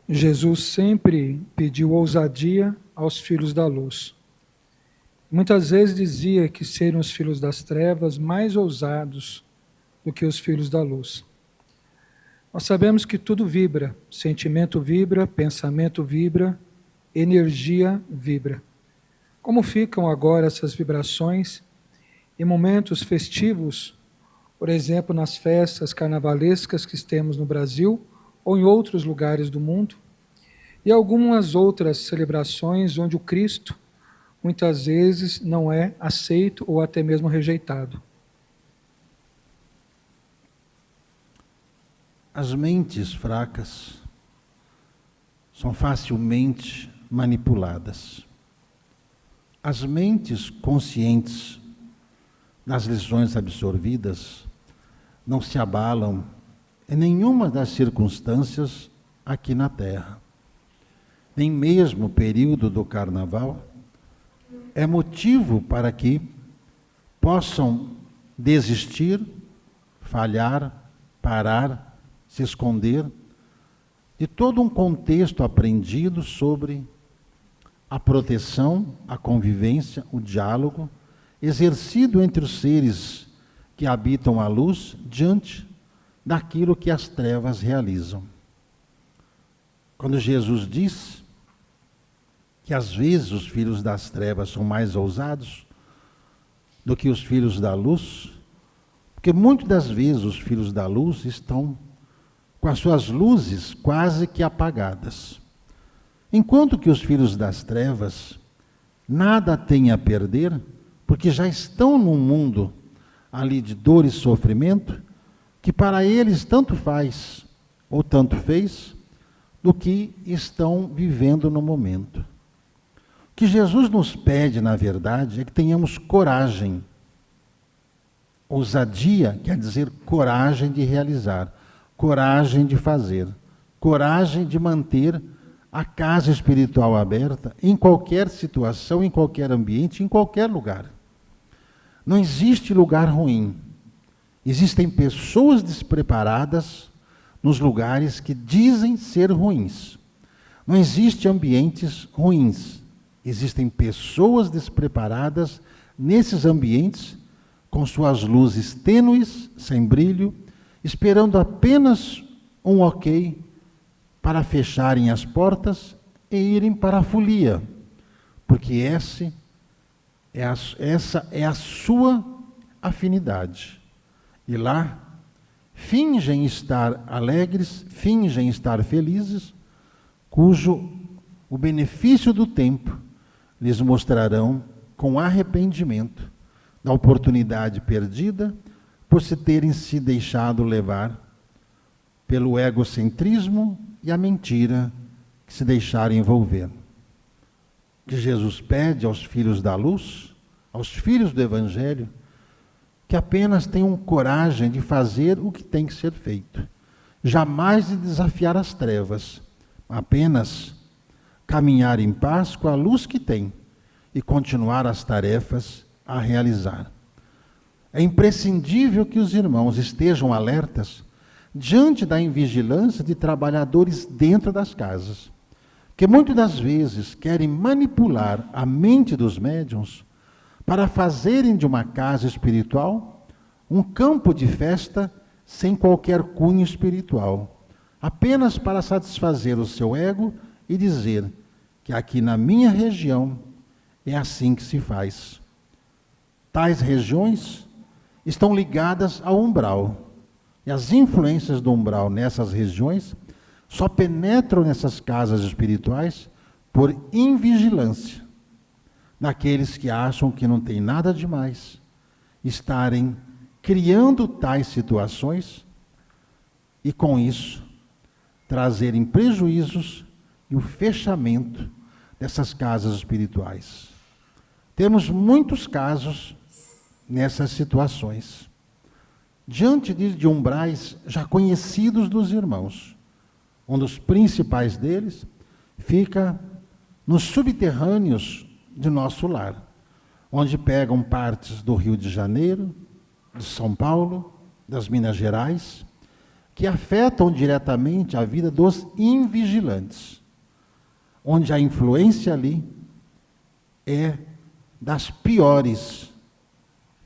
Jesus sempre pediu ousadia aos filhos da luz. Muitas vezes dizia que seriam os filhos das trevas mais ousados do que os filhos da luz. Nós sabemos que tudo vibra, sentimento vibra, pensamento vibra, energia vibra. Como ficam agora essas vibrações em momentos festivos, por exemplo, nas festas carnavalescas que temos no Brasil ou em outros lugares do mundo, e algumas outras celebrações onde o Cristo muitas vezes não é aceito ou até mesmo rejeitado? As mentes fracas são facilmente manipuladas. As mentes conscientes das lições absorvidas não se abalam em nenhuma das circunstâncias aqui na Terra. Nem mesmo o período do Carnaval é motivo para que possam desistir, falhar, parar se esconder de todo um contexto aprendido sobre a proteção, a convivência, o diálogo, exercido entre os seres que habitam a luz diante daquilo que as trevas realizam. Quando Jesus diz que às vezes os filhos das trevas são mais ousados do que os filhos da luz, porque muitas das vezes os filhos da luz estão com as suas luzes quase que apagadas. Enquanto que os filhos das trevas nada têm a perder, porque já estão num mundo ali de dor e sofrimento, que para eles tanto faz ou tanto fez, do que estão vivendo no momento. O que Jesus nos pede, na verdade, é que tenhamos coragem. Ousadia quer dizer coragem de realizar, coragem de fazer, coragem de manter a casa espiritual aberta em qualquer situação, em qualquer ambiente, em qualquer lugar. Não existe lugar ruim. Existem pessoas despreparadas nos lugares que dizem ser ruins. Não existem ambientes ruins. Existem pessoas despreparadas nesses ambientes com suas luzes tênues, sem brilho, esperando apenas um ok para fecharem as portas e irem para a folia, porque essa é a sua afinidade. E lá fingem estar alegres, fingem estar felizes, cujo o benefício do tempo lhes mostrarão com arrependimento da oportunidade perdida por se terem se deixado levar pelo egocentrismo e a mentira que se deixaram envolver. Que Jesus pede aos filhos da luz, aos filhos do Evangelho, que apenas tenham coragem de fazer o que tem que ser feito, jamais de desafiar as trevas, apenas caminhar em paz com a luz que tem e continuar as tarefas a realizar. É imprescindível que os irmãos estejam alertas diante da invigilância de trabalhadores dentro das casas, que muitas das vezes querem manipular a mente dos médiuns para fazerem de uma casa espiritual um campo de festa sem qualquer cunho espiritual, apenas para satisfazer o seu ego e dizer que aqui na minha região é assim que se faz. Tais regiões estão ligadas ao umbral, e as influências do umbral nessas regiões só penetram nessas casas espirituais por invigilância daqueles que acham que não tem nada de mais estarem criando tais situações e, com isso, trazerem prejuízos e o fechamento dessas casas espirituais. Temos muitos casos nessas situações, diante de umbrais já conhecidos dos irmãos. Um dos principais deles fica nos subterrâneos de nosso lar, onde pegam partes do Rio de Janeiro, de São Paulo, das Minas Gerais, que afetam diretamente a vida dos invigilantes, onde a influência ali é das piores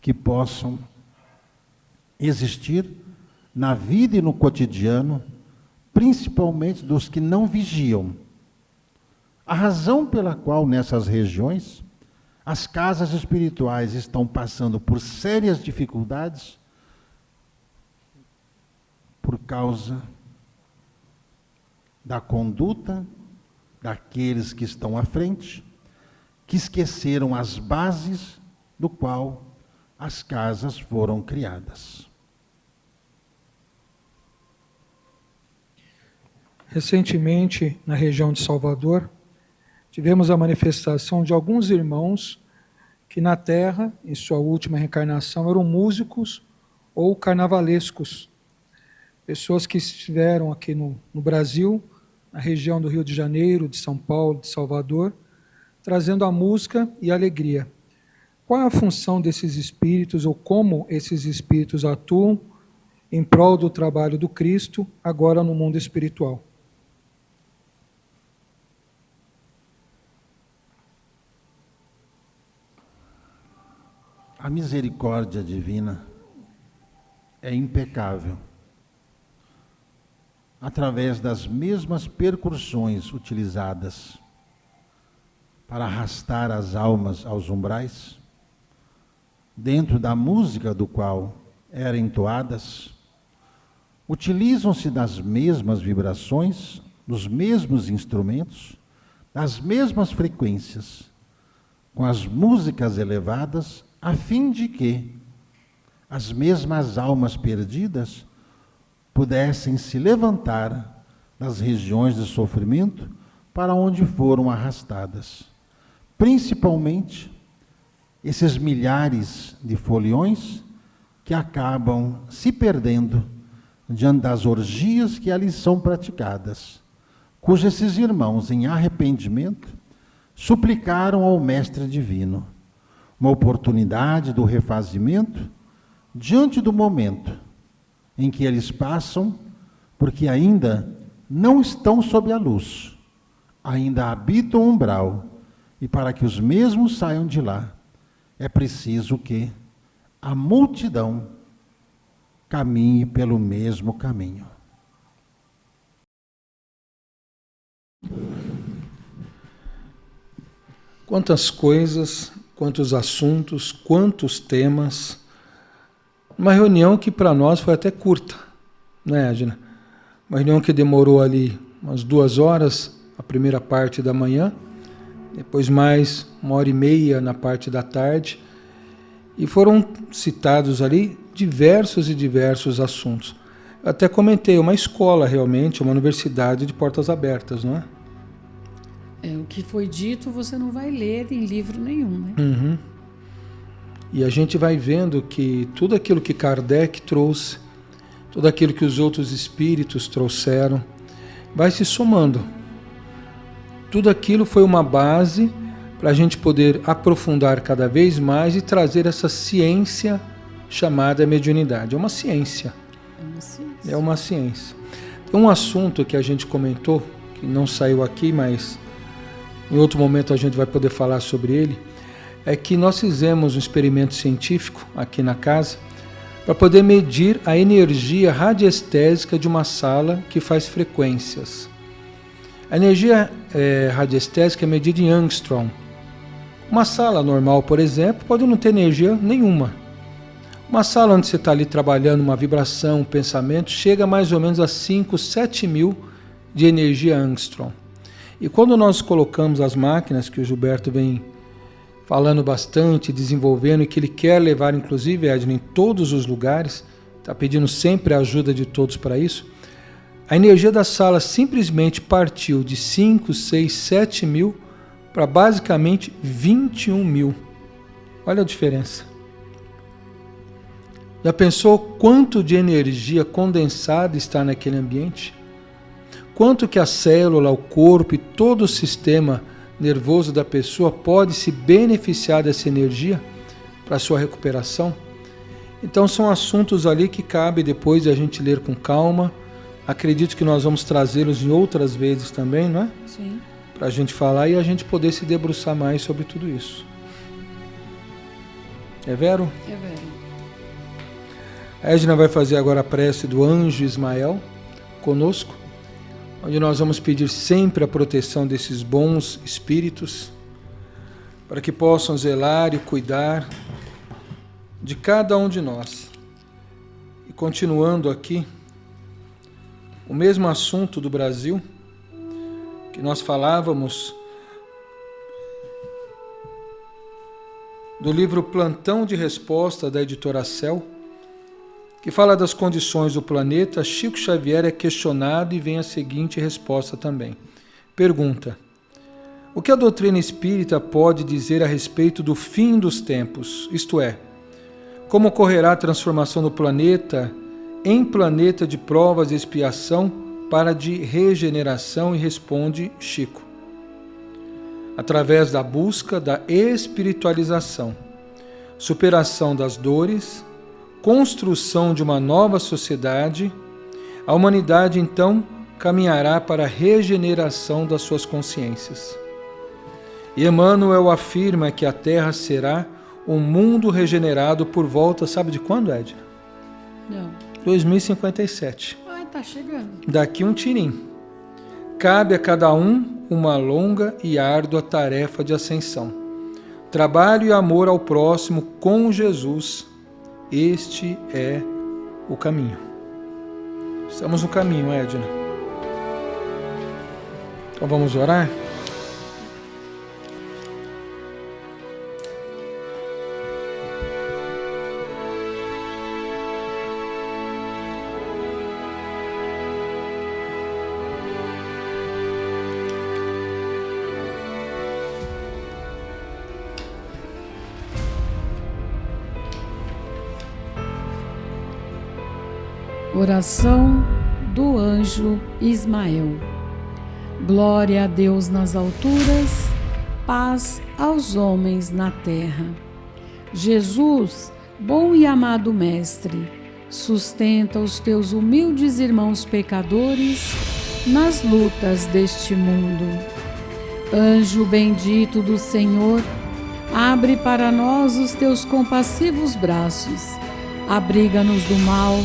que possam existir na vida e no cotidiano, principalmente dos que não vigiam. A razão pela qual nessas regiões as casas espirituais estão passando por sérias dificuldades por causa da conduta daqueles que estão à frente, que esqueceram as bases do qual as casas foram criadas. Recentemente, na região de Salvador, tivemos a manifestação de alguns irmãos que na Terra, em sua última reencarnação, eram músicos ou carnavalescos. Pessoas que estiveram aqui no Brasil, na região do Rio de Janeiro, de São Paulo, de Salvador, trazendo a música e a alegria. Qual é a função desses espíritos ou como esses espíritos atuam em prol do trabalho do Cristo, agora no mundo espiritual. A misericórdia divina é impecável. Através das mesmas percussões utilizadas para arrastar as almas aos umbrais, dentro da música do qual eram entoadas, utilizam-se das mesmas vibrações, dos mesmos instrumentos, das mesmas frequências, com as músicas elevadas, a fim de que as mesmas almas perdidas pudessem se levantar das regiões de sofrimento para onde foram arrastadas. Principalmente esses milhares de foliões que acabam se perdendo diante das orgias que ali são praticadas, cujos esses irmãos, em arrependimento, suplicaram ao Mestre Divino uma oportunidade do refazimento diante do momento em que eles passam, porque ainda não estão sob a luz, ainda habitam o umbral, e para que os mesmos saiam de lá, é preciso que a multidão caminhe pelo mesmo caminho. Quantas coisas, quantos assuntos, quantos temas. Uma reunião que para nós foi até curta, né, Edna? Uma reunião que demorou ali umas 2 horas, a primeira parte da manhã, depois mais 1h30 na parte da tarde, e foram citados ali diversos e diversos assuntos. Eu até comentei, uma escola realmente, uma universidade de portas abertas, não é? O que foi dito você não vai ler em livro nenhum, né? Uhum. E a gente vai vendo que tudo aquilo que Kardec trouxe, tudo aquilo que os outros espíritos trouxeram, vai se somando. Tudo aquilo foi uma base para a gente poder aprofundar cada vez mais e trazer essa ciência chamada mediunidade. É uma ciência. É uma ciência. Tem um assunto que a gente comentou, que não saiu aqui, mas em outro momento a gente vai poder falar sobre ele, é que nós fizemos um experimento científico aqui na casa para poder medir a energia radiestésica de uma sala que faz frequências. A energia radiestésica é medida em angstrom. Uma sala normal, por exemplo, pode não ter energia nenhuma. Uma sala onde você está ali trabalhando uma vibração, um pensamento, chega mais ou menos a 5, 7 mil de energia angstrom. E quando nós colocamos as máquinas, que o Gilberto vem falando bastante, desenvolvendo, e que ele quer levar, inclusive, Edna, em todos os lugares, está pedindo sempre a ajuda de todos para isso, a energia da sala simplesmente partiu de 5, 6, 7 mil para basicamente 21 mil. Olha a diferença. Já pensou quanto de energia condensada está naquele ambiente? Quanto que a célula, o corpo e todo o sistema nervoso da pessoa pode se beneficiar dessa energia para a sua recuperação? Então são assuntos ali que cabe depois de a gente ler com calma. Acredito que nós vamos trazê-los em outras vezes também, não é? Sim. Para a gente falar e a gente poder se debruçar mais sobre tudo isso. É Vero? É Vero. A Edna vai fazer agora a prece do anjo Ismael conosco, onde nós vamos pedir sempre a proteção desses bons espíritos, para que possam zelar e cuidar de cada um de nós. E continuando aqui, o mesmo assunto do Brasil, que nós falávamos do livro Plantão de Resposta da editora Cel, que fala das condições do planeta, Chico Xavier é questionado e vem a seguinte resposta também. Pergunta: o que a doutrina espírita pode dizer a respeito do fim dos tempos? Isto é, como ocorrerá a transformação do planeta em planeta de provas e expiação para de regeneração? E responde Chico: através da busca da espiritualização, superação das dores, construção de uma nova sociedade, a humanidade então caminhará para a regeneração das suas consciências. E Emmanuel afirma que a Terra será um mundo regenerado por volta, sabe de quando, Edna? Não. 2057. Ai, tá chegando. Daqui um tirim. Cabe a cada um uma longa e árdua tarefa de ascensão. Trabalho e amor ao próximo com Jesus. Este é o caminho. Estamos no caminho, Edna. Então vamos orar? Oração do anjo Ismael. Glória a Deus nas alturas, paz aos homens na terra. Jesus, bom e amado Mestre, sustenta os teus humildes irmãos pecadores nas lutas deste mundo. Anjo bendito do Senhor, abre para nós os teus compassivos braços, abriga-nos do mal,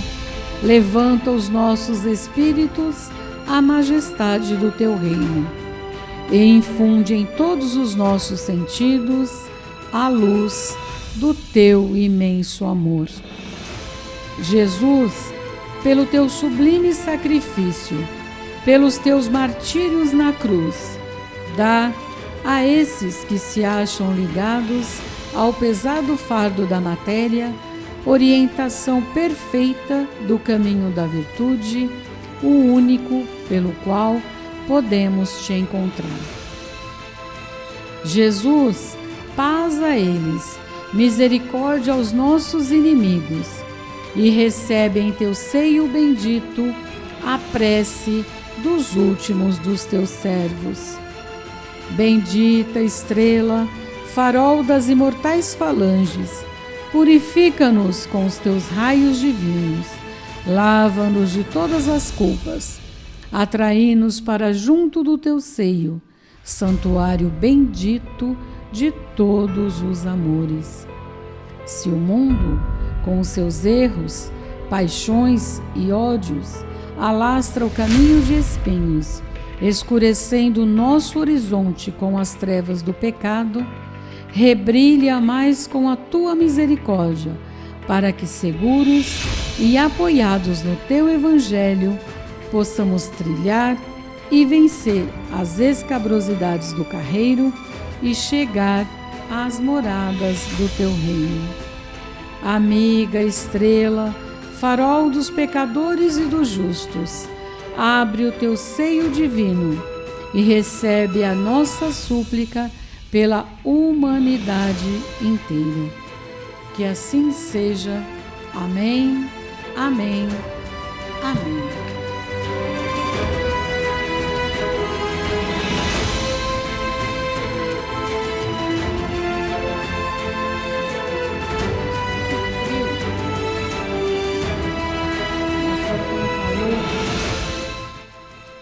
levanta os nossos espíritos à majestade do teu reino e infunde em todos os nossos sentidos a luz do teu imenso amor. Jesus, pelo teu sublime sacrifício, pelos teus martírios na cruz, dá a esses que se acham ligados ao pesado fardo da matéria orientação perfeita do caminho da virtude, o único pelo qual podemos te encontrar. Jesus, paz a eles, misericórdia aos nossos inimigos, e recebe em teu seio bendito a prece dos últimos dos teus servos. Bendita estrela, farol das imortais falanges, purifica-nos com os teus raios divinos, lava-nos de todas as culpas, atrai-nos para junto do teu seio, santuário bendito de todos os amores. Se o mundo, com os seus erros, paixões e ódios, alastra o caminho de espinhos, escurecendo o nosso horizonte com as trevas do pecado, rebrilha mais com a tua misericórdia, para que seguros e apoiados no teu Evangelho, possamos trilhar e vencer as escabrosidades do carreiro e chegar às moradas do teu reino. Amiga estrela, farol dos pecadores e dos justos, abre o teu seio divino e recebe a nossa súplica pela humanidade inteira. Que assim seja. Amém, amém, amém.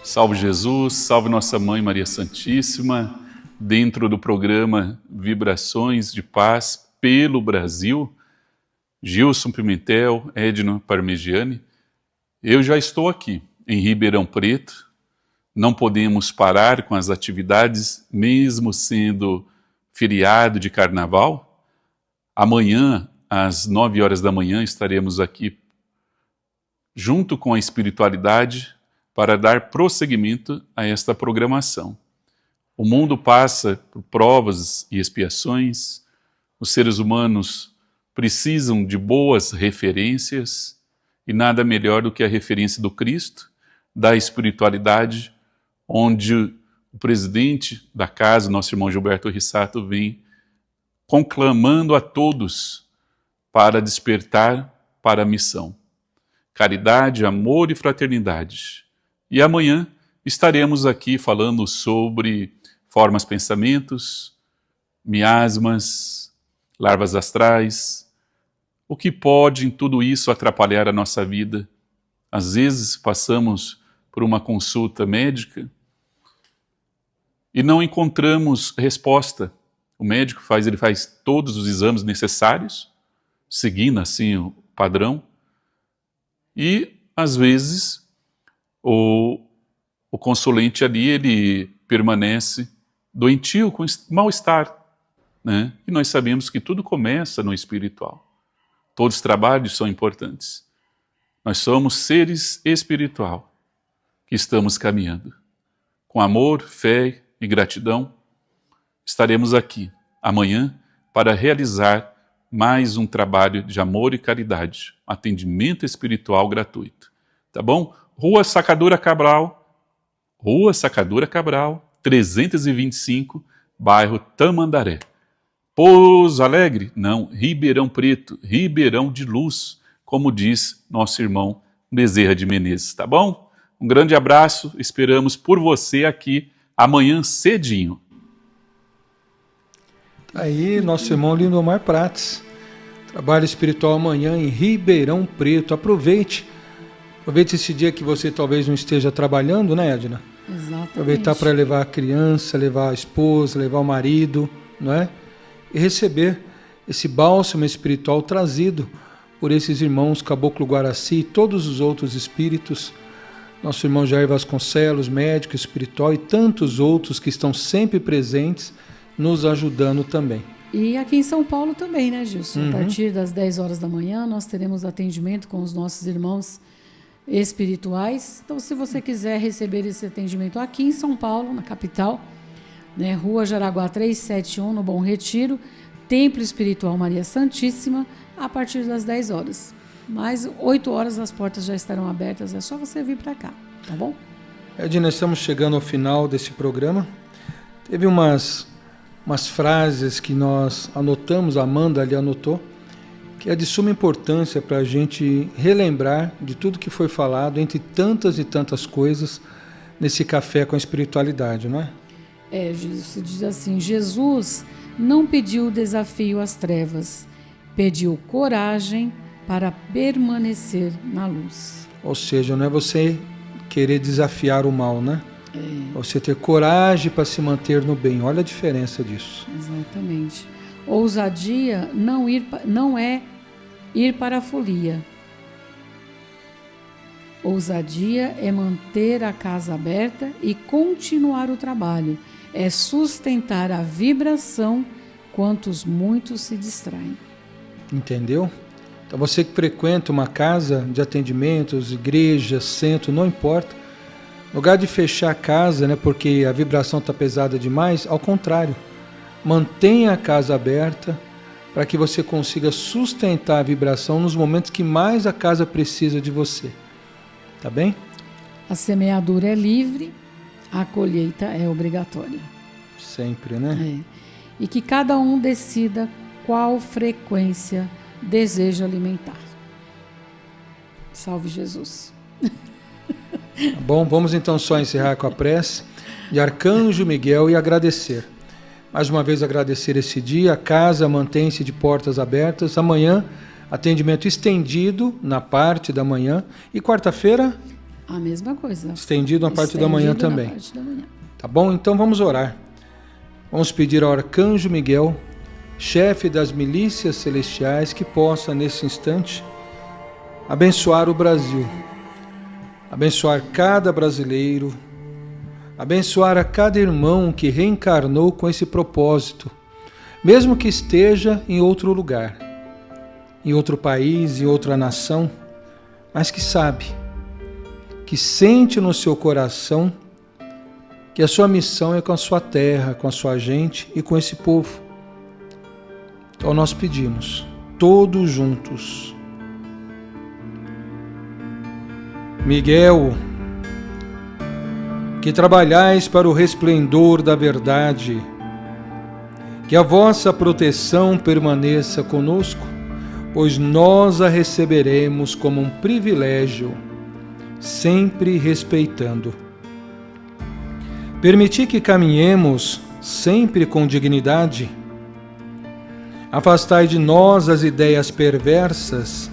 Salve Jesus, salve nossa Mãe Maria Santíssima, dentro do programa Vibrações de Paz pelo Brasil, Gilson Pimentel, Edna Parmegiani. Eu já estou aqui, em Ribeirão Preto. Não podemos parar com as atividades, mesmo sendo feriado de carnaval. Amanhã, às 9 horas da manhã, estaremos aqui junto com a espiritualidade para dar prosseguimento a esta programação. O mundo passa por provas e expiações, os seres humanos precisam de boas referências, e nada melhor do que a referência do Cristo, da espiritualidade, onde o presidente da casa, nosso irmão Gilberto Rissato, vem conclamando a todos para despertar para a missão. Caridade, amor e fraternidade. E amanhã estaremos aqui falando sobre formas pensamentos, miasmas, larvas astrais, O que pode em tudo isso atrapalhar a nossa vida? Às vezes passamos por uma consulta médica e não encontramos resposta. O médico ele faz todos os exames necessários, seguindo assim o padrão, e às vezes o consulente ali, ele permanece doentio, com mal-estar, né? E nós sabemos que tudo começa no espiritual. Todos os trabalhos são importantes. Nós somos seres espiritual que estamos caminhando. Com amor, fé e gratidão, estaremos aqui amanhã para realizar mais um trabalho de amor e caridade, atendimento espiritual gratuito. Tá bom? Rua Sacadura Cabral, 325, bairro Tamandaré. Pouso Alegre? Não, Ribeirão Preto, Ribeirão de Luz, como diz nosso irmão Bezerra de Menezes, tá bom? Um grande abraço, esperamos por você aqui amanhã cedinho. Aí, nosso irmão Lindomar Prates, trabalho espiritual amanhã em Ribeirão Preto. Aproveite esse dia que você talvez não esteja trabalhando, né, Edna? Exatamente. Aproveitar para levar a criança, levar a esposa, levar o marido, não é? E receber esse bálsamo espiritual trazido por esses irmãos Caboclo Guaraci e todos os outros espíritos, nosso irmão Jair Vasconcelos, médico espiritual, e tantos outros que estão sempre presentes, nos ajudando também. E aqui em São Paulo também, né, Gilson? A partir das 10 horas da manhã, nós teremos atendimento com os nossos irmãos espirituais. Então, se você quiser receber esse atendimento aqui em São Paulo, na capital, né, Rua Jaraguá 371, no Bom Retiro, Templo Espiritual Maria Santíssima, a partir das 10 horas. Mas 8 horas as portas já estarão abertas, é só você vir para cá, tá bom? Edna, estamos chegando ao final desse programa. Teve umas frases que nós anotamos, a Amanda ali anotou, que é de suma importância para a gente relembrar de tudo que foi falado, entre tantas e tantas coisas, nesse café com a espiritualidade, não é? Se diz assim: Jesus não pediu desafio às trevas, pediu coragem para permanecer na luz. Ou seja, não é você querer desafiar o mal, né? Você ter coragem para se manter no bem. Olha a diferença disso. Exatamente. Ousadia não é ir para a folia. Ousadia é manter a casa aberta e continuar o trabalho. É sustentar a vibração quantos muitos se distraem. Entendeu? Então você que frequenta uma casa de atendimentos, igreja, centro, não importa. No lugar de fechar a casa, né, porque a vibração está pesada demais, ao contrário, mantenha a casa aberta para que você consiga sustentar a vibração nos momentos que mais a casa precisa de você. Tá bem? A semeadura é livre, a colheita é obrigatória. Sempre, né? E que cada um decida qual frequência deseja alimentar. Salve Jesus. Tá bom, vamos então só encerrar com a prece de Arcanjo Miguel e agradecer. Mais uma vez agradecer esse dia, a casa mantém-se de portas abertas. Amanhã, atendimento estendido na parte da manhã. E quarta-feira? A mesma coisa. Estendido na parte da manhã também. Parte da manhã. Tá bom? Então vamos orar. Vamos pedir ao Arcanjo Miguel, chefe das milícias celestiais, que possa, nesse instante, abençoar o Brasil, abençoar cada brasileiro, abençoar a cada irmão que reencarnou com esse propósito, mesmo que esteja em outro lugar, em outro país, em outra nação, mas que sabe, que sente no seu coração que a sua missão é com a sua terra, com a sua gente e com esse povo. Então nós pedimos, todos juntos, Miguel, que trabalhais para o resplendor da verdade, que a vossa proteção permaneça conosco, pois nós a receberemos como um privilégio, sempre respeitando. Permiti que caminhemos sempre com dignidade, Afastai de nós as ideias perversas.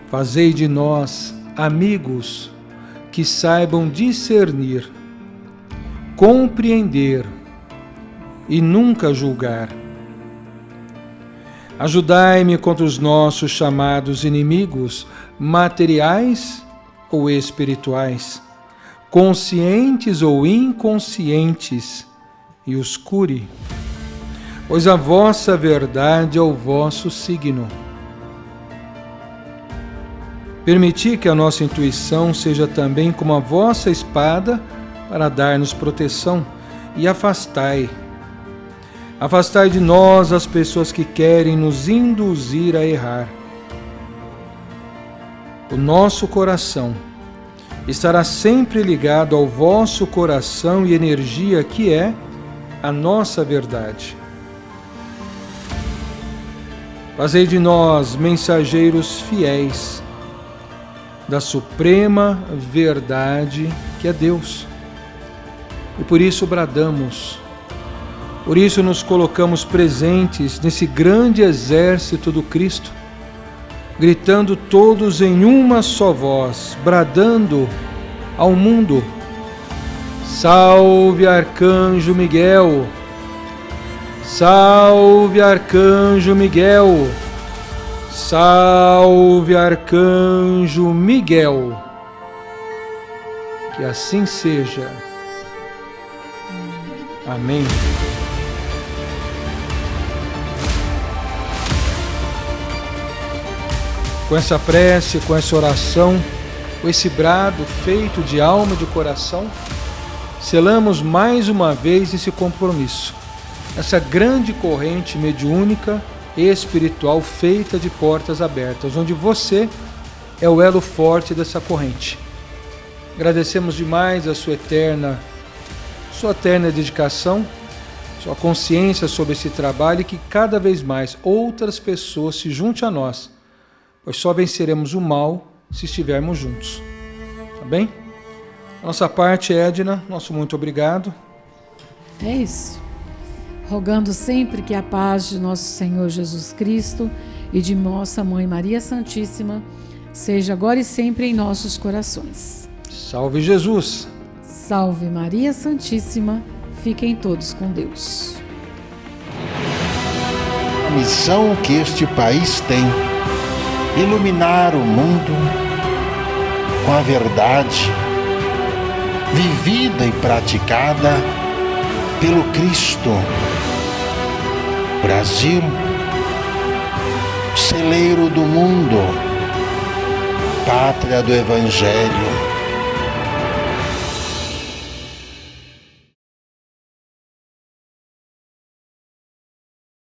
Fazei de nós amigos que saibam discernir, compreender e nunca julgar. Ajudai-me contra os nossos chamados inimigos, materiais ou espirituais, conscientes ou inconscientes, e os cure, pois a vossa verdade é o vosso signo. Permiti que a nossa intuição seja também como a vossa espada para dar-nos proteção, e afastai de nós as pessoas que querem nos induzir a errar. O nosso coração estará sempre ligado ao vosso coração e energia, que é a nossa verdade. Fazei de nós mensageiros fiéis da suprema verdade, que é Deus. E por isso bradamos, por isso nos colocamos presentes nesse grande exército do Cristo, gritando todos em uma só voz, bradando ao mundo: salve Arcanjo Miguel! Salve Arcanjo Miguel! Salve Arcanjo Miguel! Que assim seja. Amém. Com essa prece, com essa oração, com esse brado feito de alma e de coração, selamos mais uma vez esse compromisso, essa grande corrente mediúnica e espiritual feita de portas abertas, onde você é o elo forte dessa corrente. Agradecemos demais a sua eterna dedicação, sua consciência sobre esse trabalho, e que cada vez mais outras pessoas se juntem a nós, pois só venceremos o mal se estivermos juntos. Tá bem? Nossa parte, Edna, nosso muito obrigado. É isso. Rogando sempre que a paz de nosso Senhor Jesus Cristo e de nossa Mãe Maria Santíssima seja agora e sempre em nossos corações. Salve Jesus! Salve Maria Santíssima, fiquem todos com Deus. A missão que este país tem: iluminar o mundo com a verdade, vivida e praticada pelo Cristo. Brasil, celeiro do mundo, pátria do Evangelho,